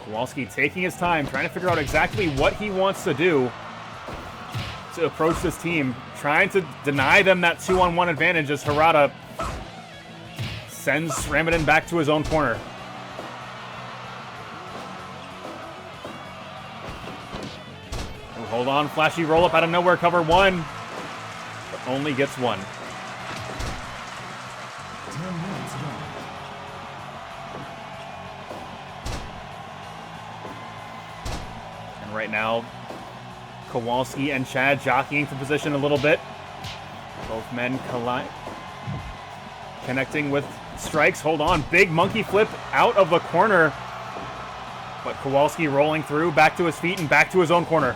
Kowalski taking his time, trying to figure out exactly what he wants to do to approach this team, trying to deny them that 2-on-1 advantage as Harada sends Ramitin back to his own corner. Oh, hold on, flashy roll up out of nowhere, cover one, but only gets one. 10 minutes gone. And right now, Kowalski and Chad jockeying for position a little bit. Both men connecting with strikes. Hold on, big monkey flip out of the corner. But Kowalski rolling through, back to his feet and back to his own corner.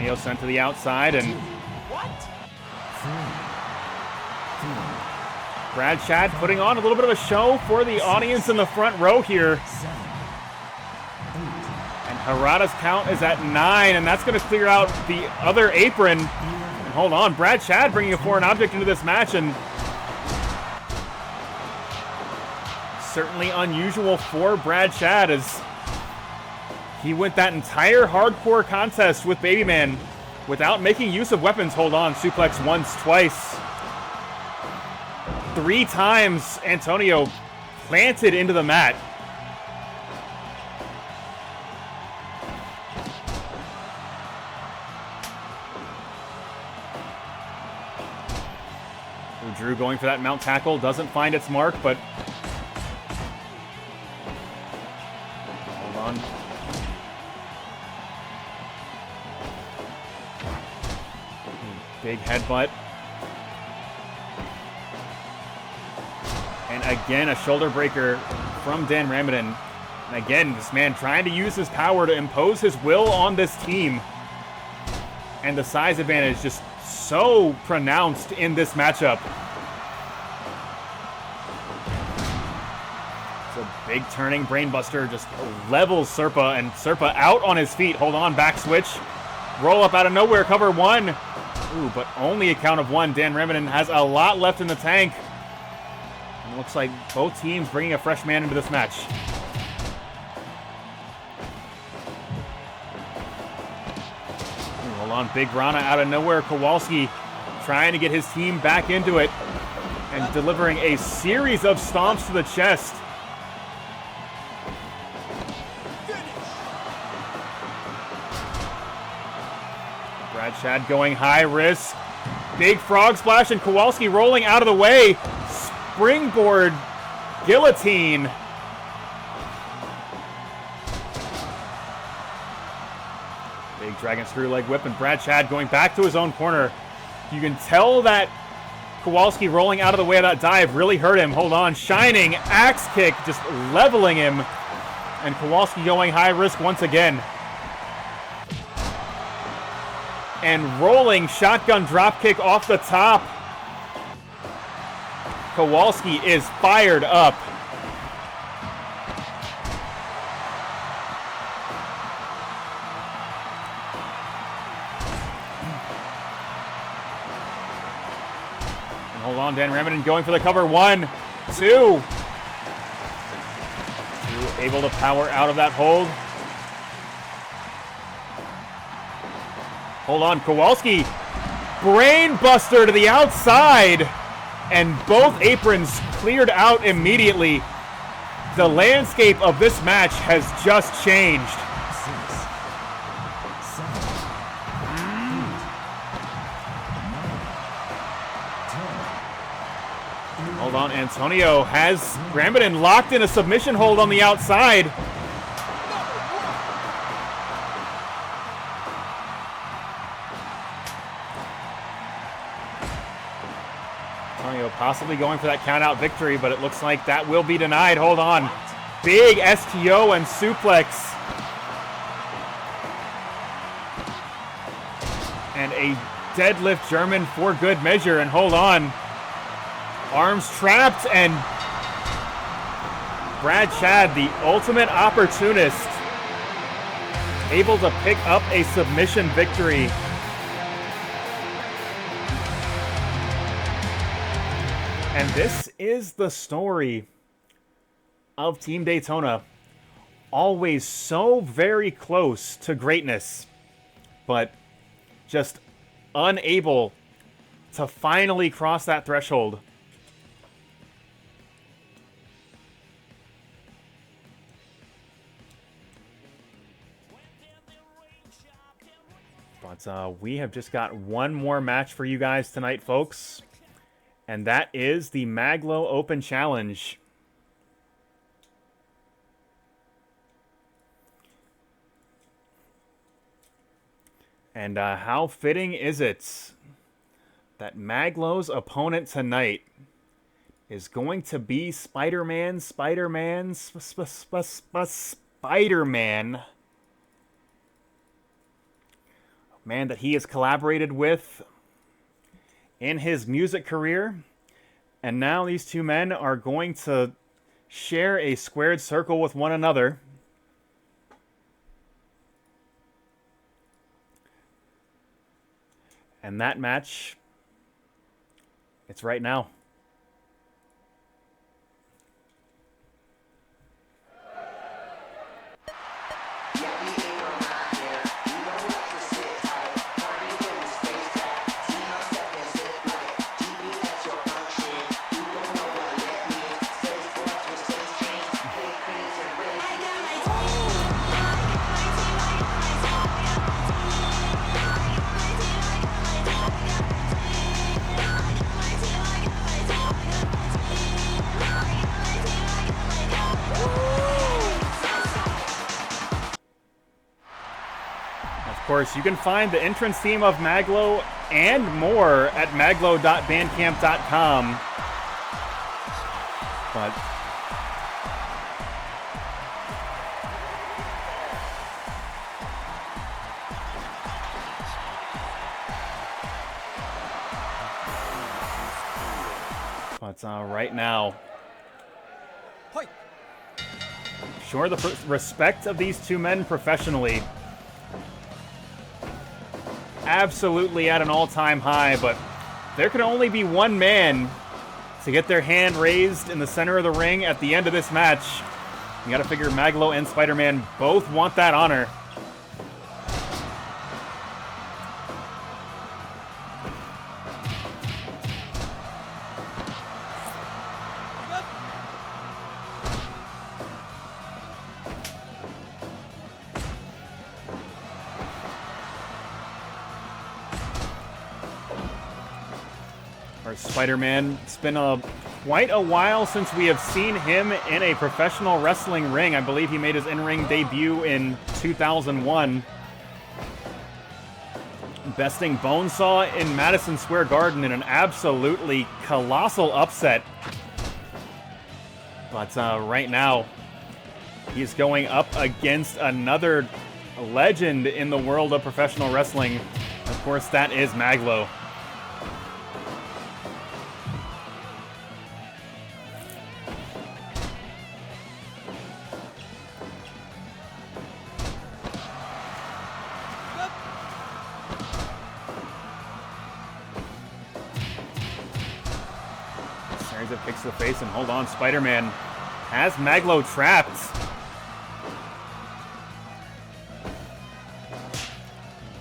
Antonio sent to the outside, and Brad Shad putting on a little bit of a show for the audience in the front row here. And Harada's count is at 9, and that's going to clear out the other apron. And hold on, Brad Shad bringing a foreign object into this match, and certainly unusual for Brad Shad as he went that entire hardcore contest with Babyman without making use of weapons. Hold on, suplex once, twice. 3 times Antonio planted into the mat. Drew going for that mount tackle, doesn't find its mark, but hold on. Big headbutt. And again, a shoulder breaker from Dan Ramitin. And again, this man trying to use his power to impose his will on this team. And the size advantage just so pronounced in this matchup. It's a big turning brainbuster, just levels Serpa, and Serpa out on his feet. Hold on, back switch. Roll up out of nowhere, cover 1. Ooh, but only a count of 1. Dan Ramitin has a lot left in the tank. And it looks like both teams bringing a fresh man into this match. Ooh, hold on, big Rana out of nowhere. Kowalski trying to get his team back into it and delivering a series of stomps to the chest. Brad Shad going high risk. Big frog splash, and Kowalski rolling out of the way. Springboard guillotine. Big dragon screw leg whip, and Brad Shad going back to his own corner. You can tell that Kowalski rolling out of the way of that dive really hurt him. Hold on, shining axe kick, just leveling him. And Kowalski going high risk once again. And rolling shotgun dropkick off the top. Kowalski is fired up. And hold on, Dan Ramitin going for the cover. 1, 2. Able to power out of that hold. Hold on, Kowalski, brain buster to the outside, and both aprons cleared out immediately. The landscape of this match has just changed. 6, 7, 8, 9, 10. Hold on, Antonio has Ramitin locked in a submission hold on the outside. Possibly going for that count-out victory, but it looks like that will be denied. Hold on. Big STO and suplex. And a deadlift German for good measure. And hold on. Arms trapped, and Brad Shad, the ultimate opportunist, able to pick up a submission victory. And this is the story of Team Daytona. Always so very close to greatness, but just unable to finally cross that threshold. But we have just got one more match for you guys tonight, folks. And that is the Mag.Lo Open Challenge. And how fitting is it that Mag.Lo's opponent tonight is going to be Spider-Man, man that he has collaborated with in his music career. And now these two men are going to share a squared circle with one another. And that match, it's right now. Of course, you can find the entrance theme of Mag.Lo and more at maglo.bandcamp.com. But right now, sure, the respect of these two men professionally, absolutely at an all-time high, but there can only be one man to get their hand raised in the center of the ring at the end of this match. You gotta figure Mag.Lo and Spider-Man both want that honor. Spider-Man, it's been quite a while since we have seen him in a professional wrestling ring. I believe he made his in-ring debut in 2001. Besting Bonesaw in Madison Square Garden in an absolutely colossal upset. But right now, he's going up against another legend in the world of professional wrestling. Of course, that is Mag.Lo. Kicks to the face, and hold on, Spider-Man has Mag.Lo trapped.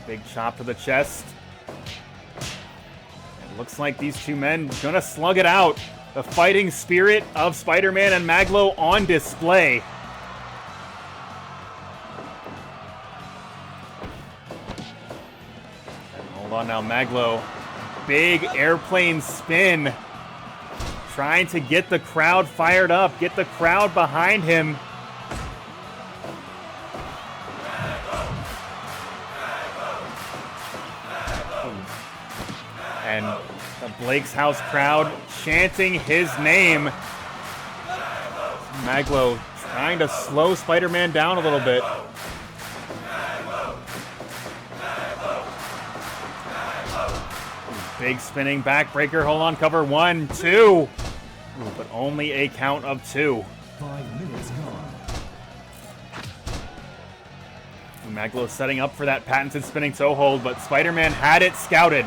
Big chop to the chest. It looks like these two men gonna slug it out. The fighting spirit of Spider-Man and Mag.Lo on display. Hold on now, Mag.Lo. Big airplane spin. Trying to get the crowd fired up, get the crowd behind him. And the Blake's House crowd chanting his name. Mag.Lo trying to slow Spider-Man down a little bit. Big spinning backbreaker. Hold on, cover 1, 2. But only a count of 2. 5 minutes gone. Mag.Lo setting up for that patented spinning toe hold, but Spider-Man had it scouted.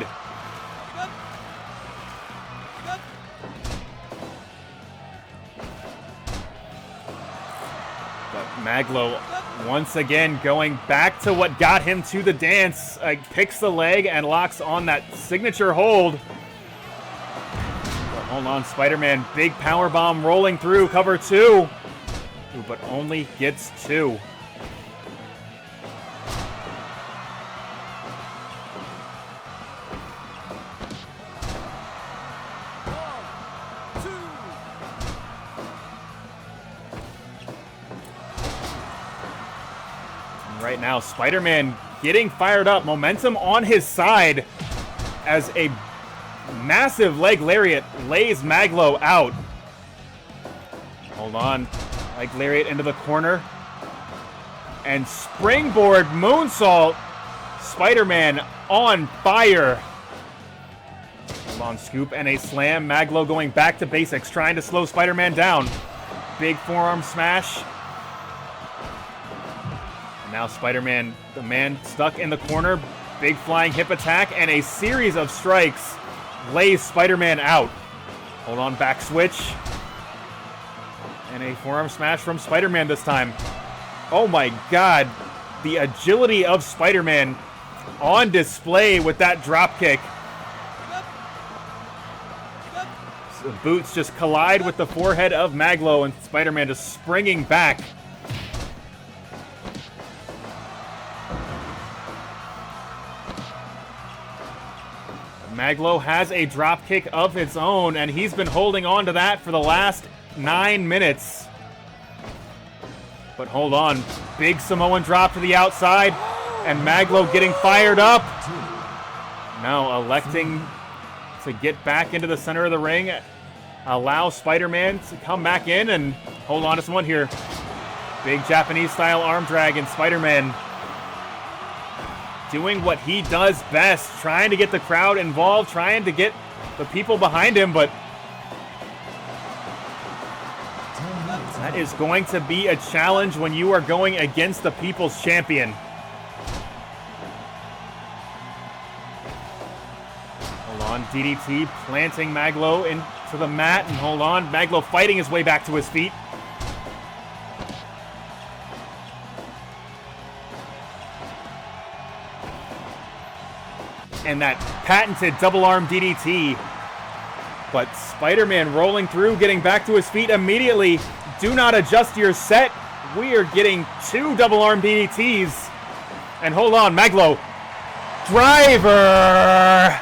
But Mag.Lo once again going back to what got him to the dance. Picks the leg and locks on that signature hold. But hold on, Spider-Man, big power bomb rolling through, cover 2. But only gets 2. Right now, Spider-Man getting fired up, momentum on his side as a massive leg lariat lays Mag.Lo out. Hold on, leg lariat into the corner. And springboard moonsault Spider-Man on fire. Long scoop and a slam. Mag.Lo going back to basics, trying to slow Spider-Man down. Big forearm smash. And now Spider-Man, the man stuck in the corner. Big flying hip attack and a series of strikes lays Spider-Man out. Hold on, back switch. And a forearm smash from Spider-Man this time. Oh my god. The agility of Spider-Man on display with that drop kick. The boots just collide with the forehead of Mag.Lo, and Spider-Man just springing back. Mag.Lo has a drop kick of its own, and he's been holding on to that for the last 9 minutes. But hold on. Big Samoan drop to the outside, and Mag.Lo getting fired up. Now electing to get back into the center of the ring. Allow Spider-Man to come back in and hold on to someone here. Big Japanese-style arm drag, and Spider-Man doing what he does best, trying to get the crowd involved, trying to get the people behind him, but that is going to be a challenge when you are going against the People's Champion. Hold on, DDT planting Mag.Lo into the mat, and hold on, Mag.Lo fighting his way back to his feet. And that patented double arm DDT. But Spider-Man rolling through, getting back to his feet immediately. Do not adjust your set. We are getting 2 double arm DDTs. And hold on, Mag.Lo. Driver!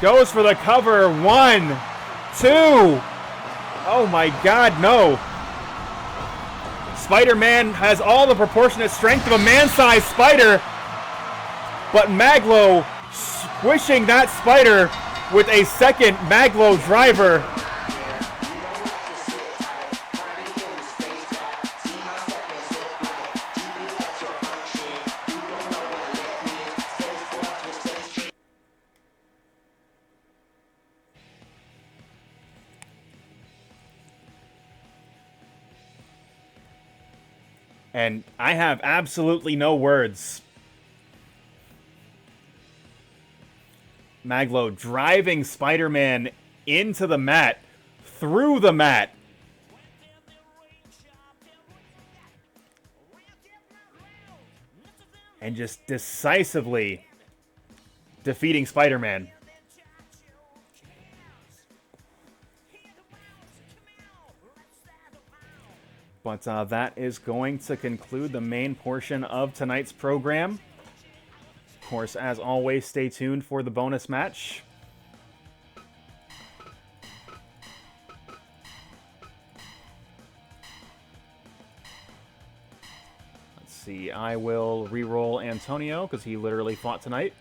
Goes for the cover. 1, 2. Oh my god, no. Spider-Man has all the proportionate strength of a man-sized spider. But Mag.Lo squishing that spider with a second Mag.Lo driver. And I have absolutely no words. Mag.Lo driving Spider-Man into the mat, through the mat. And just decisively defeating Spider-Man. But that is going to conclude the main portion of tonight's program. Of course, as always, stay tuned for the bonus match. Let's see, I will re-roll Antonio because he literally fought tonight.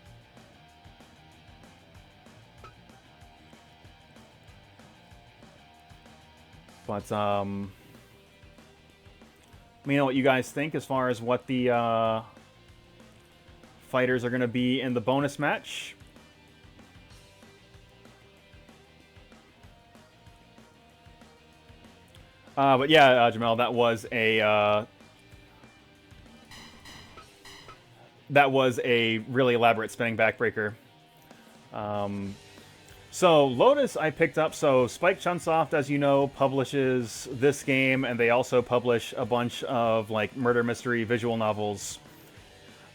But, let me know what you guys think as far as what the, fighters are going to be in the bonus match. But yeah, Jamel, that was a really elaborate spinning backbreaker. So Lotus I picked up. So Spike Chunsoft, as you know, publishes this game, and they also publish a bunch of like murder mystery visual novels.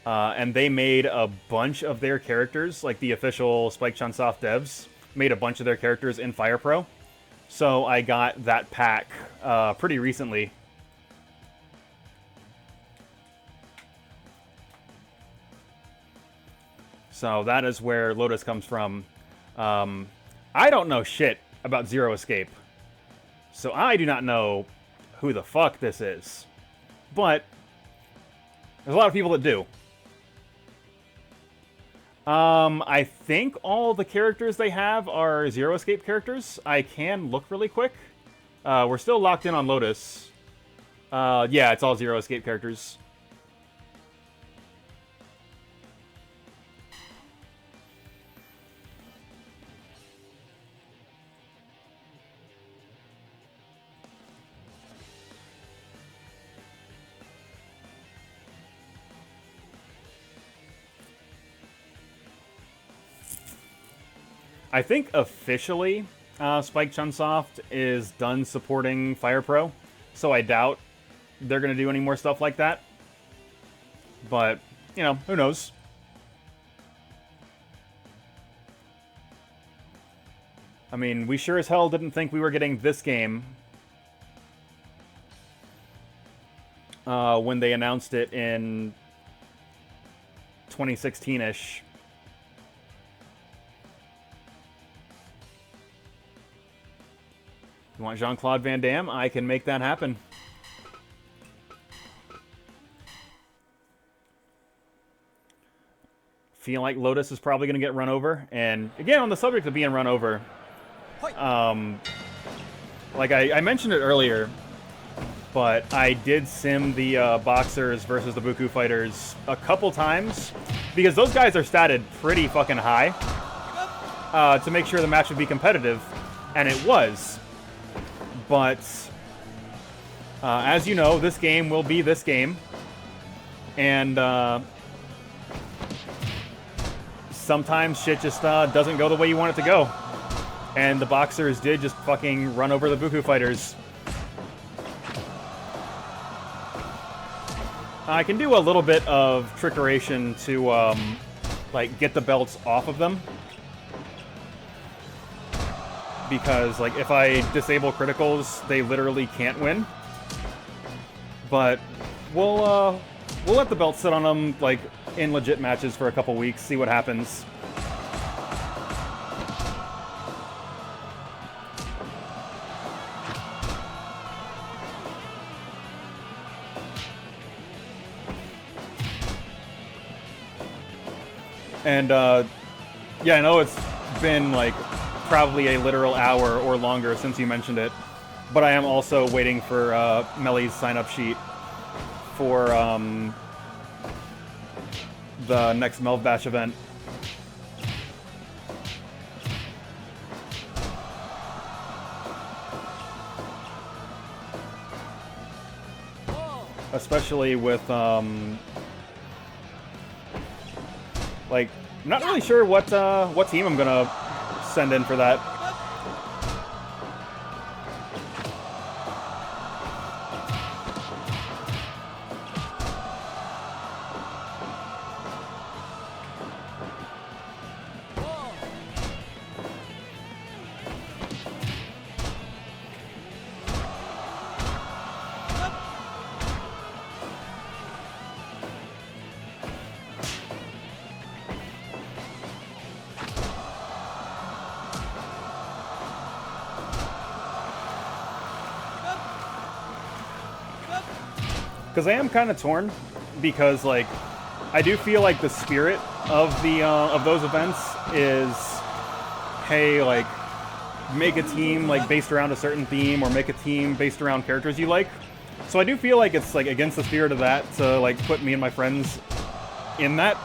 And they made a bunch of their characters, like the official Spike Chunsoft devs, made a bunch of their characters in Fire Pro. So I got that pack pretty recently. So that is where Lotus comes from. I don't know shit about Zero Escape. So I do not know who the fuck this is. But there's a lot of people that do. I think all the characters they have are Zero Escape characters. I can look really quick. We're still locked in on Lotus. Yeah, it's all Zero Escape characters. I think officially Spike Chunsoft is done supporting Fire Pro, so I doubt they're going to do any more stuff like that. But, you know, who knows? I mean, we sure as hell didn't think we were getting this game when they announced it in 2016-ish. You want Jean-Claude Van Damme? I can make that happen. Feel like Lotus is probably going to get run over. And again, on the subject of being run over, like I mentioned it earlier, but I did sim the boxers versus the Bookoo fighters a couple times because those guys are statted pretty fucking high to make sure the match would be competitive, and it was. But as you know, this game will be this game, and sometimes shit just doesn't go the way you want it to go. And the boxers did just fucking run over the Bookoo fighters. I can do a little bit of trickeration to, like, get the belts off of them. Because, like, if I disable criticals, they literally can't win. But we'll let the belts sit on them, like, in legit matches for a couple weeks, see what happens. And, yeah, I know it's been, like, probably a literal hour or longer since you mentioned it, but I am also waiting for Melly's sign-up sheet for the next Melv Bash event. Especially with, like, I'm not really sure what team I'm gonna send in for that. Because I am kind of torn, because, like, I do feel like the spirit of the of those events is, hey, like, make a team like based around a certain theme, or make a team based around characters you like. So I do feel like it's like against the spirit of that to like put me and my friends in that.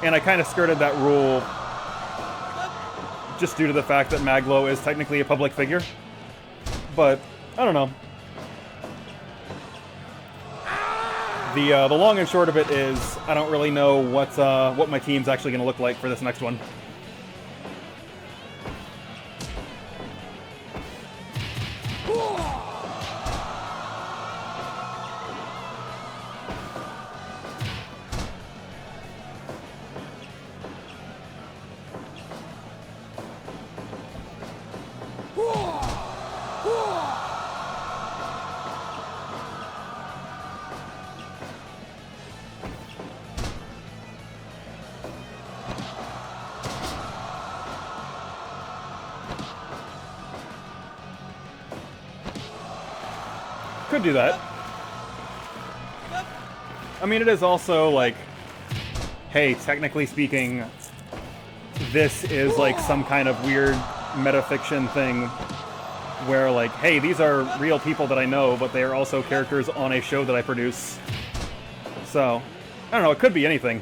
And I kind of skirted that rule just due to the fact that Mag.Lo is technically a public figure. But I don't know. The long and short of it is I don't really know what my team's actually going to look like for this next one. Could do that. I mean, it is also like, hey, technically speaking, this is like some kind of weird metafiction thing where like, hey, these are real people that I know, but they are also characters on a show that I produce. So, I don't know, it could be anything.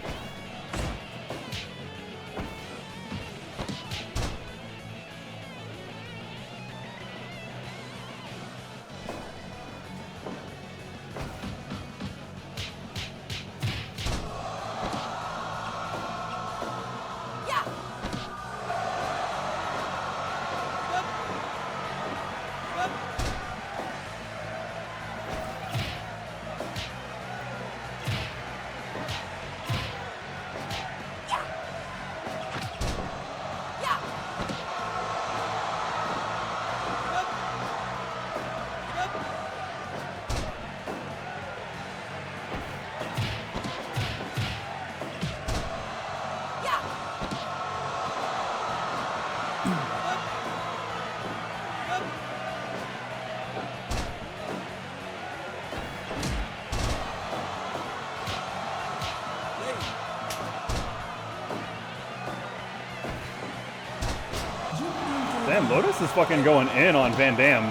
Lotus is fucking going in on Van Damme.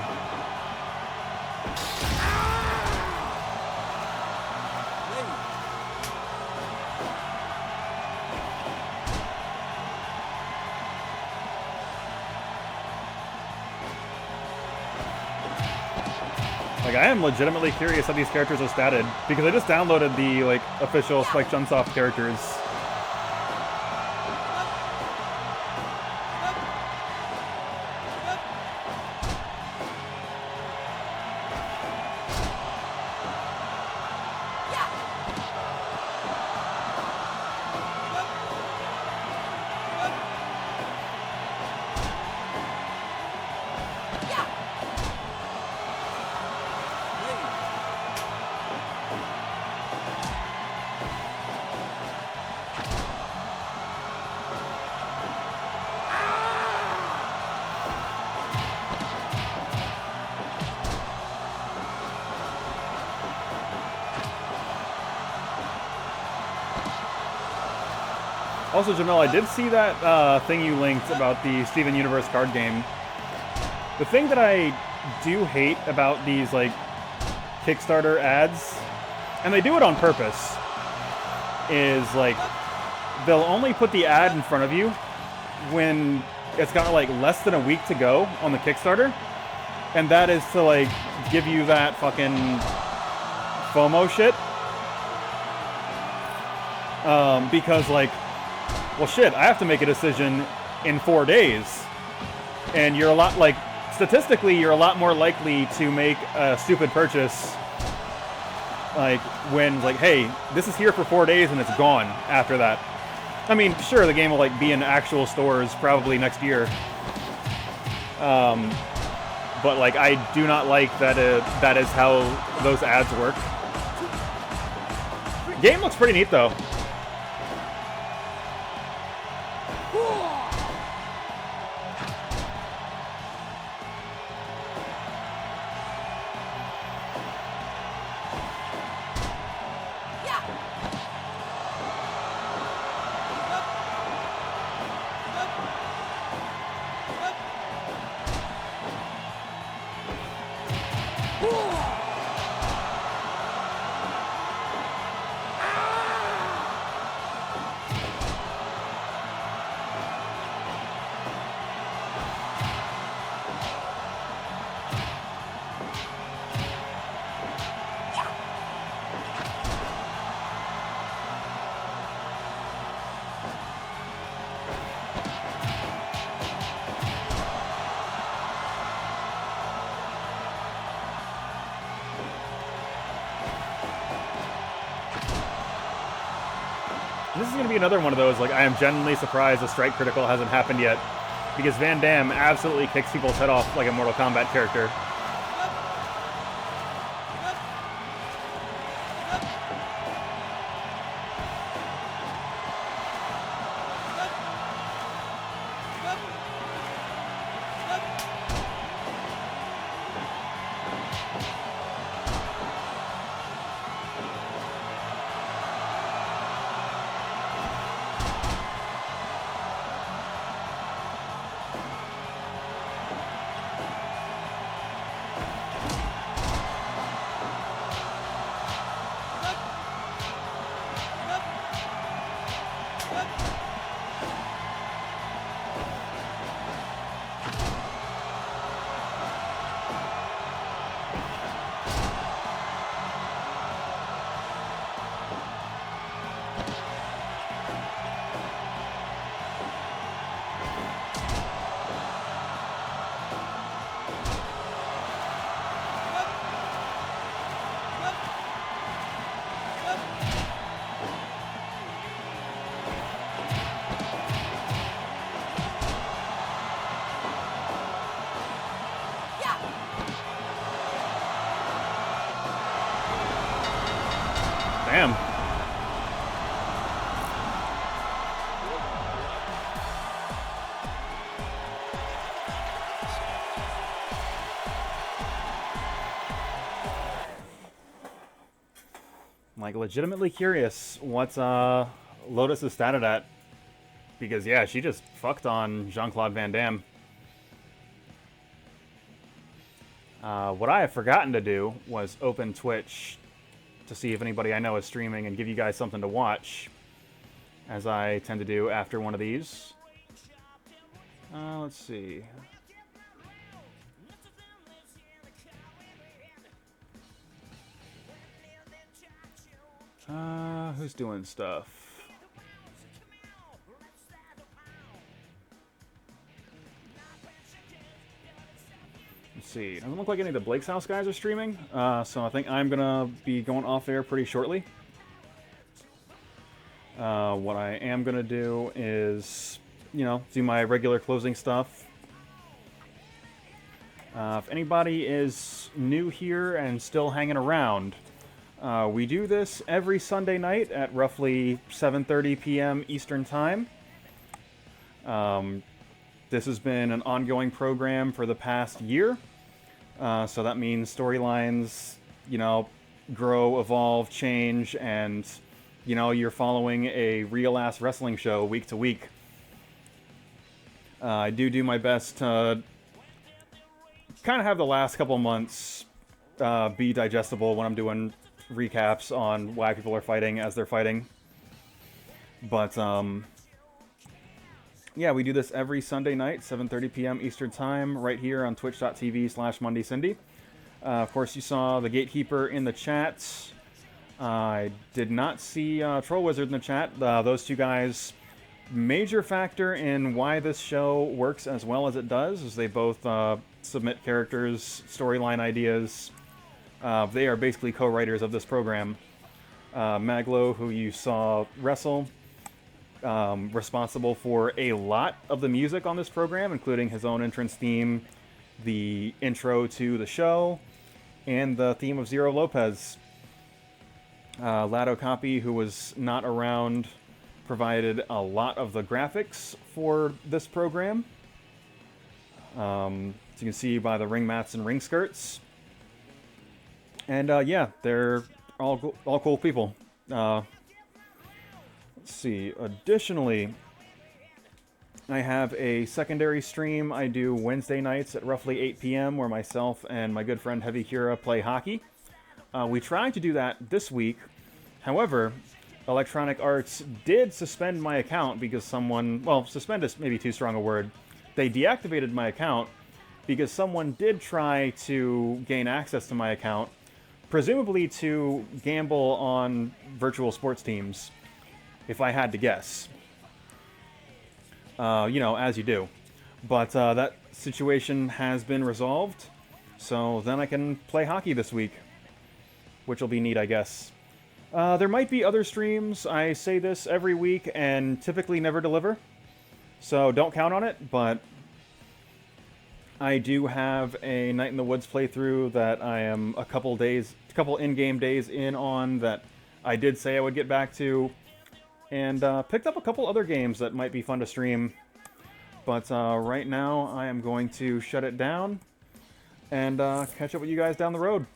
Like, I am legitimately curious how these characters are statted, because I just downloaded the, like, official Spike Chunsoft characters. Also, Jamel, I did see that thing you linked about the Steven Universe card game. The thing that I do hate about these, like, Kickstarter ads, and they do it on purpose, is, like, they'll only put the ad in front of you when it's got, like, less than a week to go on the Kickstarter, and that is to, like, give you that fucking FOMO shit. Because, like, well, shit, I have to make a decision in 4 days. And you're a lot, like, statistically, you're a lot more likely to make a stupid purchase, like, when, like, hey, this is here for 4 days and it's gone after that. I mean, sure, the game will, like, be in actual stores probably next year. But, like, I do not like that that is how those ads work. Game looks pretty neat, though. This is going to be another one of those, like, I am genuinely surprised the Strike Critical hasn't happened yet, because Van Damme absolutely kicks people's head off like a Mortal Kombat character. Damn. I'm, like, legitimately curious what's Lotus is statted at. Because, yeah, she just fucked on Jean-Claude Van Damme. What I have forgotten to do was open Twitch to see if anybody I know is streaming and give you guys something to watch, as I tend to do after one of these. Let's see. Who's doing stuff? Let's see. Doesn't look like any of the Blake's House guys are streaming, so I think I'm gonna be going off air pretty shortly. What I am gonna do is, you know, do my regular closing stuff. If anybody is new here and still hanging around, we do this every Sunday night at roughly 7:30 p.m. Eastern Time. This has been an ongoing program for the past year. So that means storylines, you know, grow, evolve, change, and, you know, you're following a real-ass wrestling show week to week. I do my best to kind of have the last couple months be digestible when I'm doing recaps on why people are fighting as they're fighting. But, yeah, we do this every Sunday night, 7:30 p.m. Eastern Time, right here on twitch.tv/MondyCindy. Of course, you saw the Gatekeeper in the chat. I did not see Troll Wizard in the chat. Those two guys, major factor in why this show works as well as it does, is they both submit characters, storyline ideas. They are basically co-writers of this program. Mag.Lo, who you saw wrestle, responsible for a lot of the music on this program, including his own entrance theme, the intro to the show, and the theme of Zero Lopez. Lado Copy, who was not around, provided a lot of the graphics for this program. As you can see by the ring mats and ring skirts. And yeah, they're all cool people. Let's see. Additionally, I have a secondary stream I do Wednesday nights at roughly 8 p.m. where myself and my good friend Heavy Kira play hockey. We tried to do that this week. However, Electronic Arts did suspend my account because someone... Well, suspend is maybe too strong a word. They deactivated my account because someone did try to gain access to my account, presumably to gamble on virtual sports teams, if I had to guess. You know, as you do. But that situation has been resolved, so then I can play hockey this week, which will be neat, I guess. There might be other streams. I say this every week and typically never deliver, so don't count on it, but I do have a Night in the Woods playthrough that I am a couple in-game days in on that I did say I would get back to, and picked up a couple other games that might be fun to stream. But right now, I am going to shut it down and catch up with you guys down the road.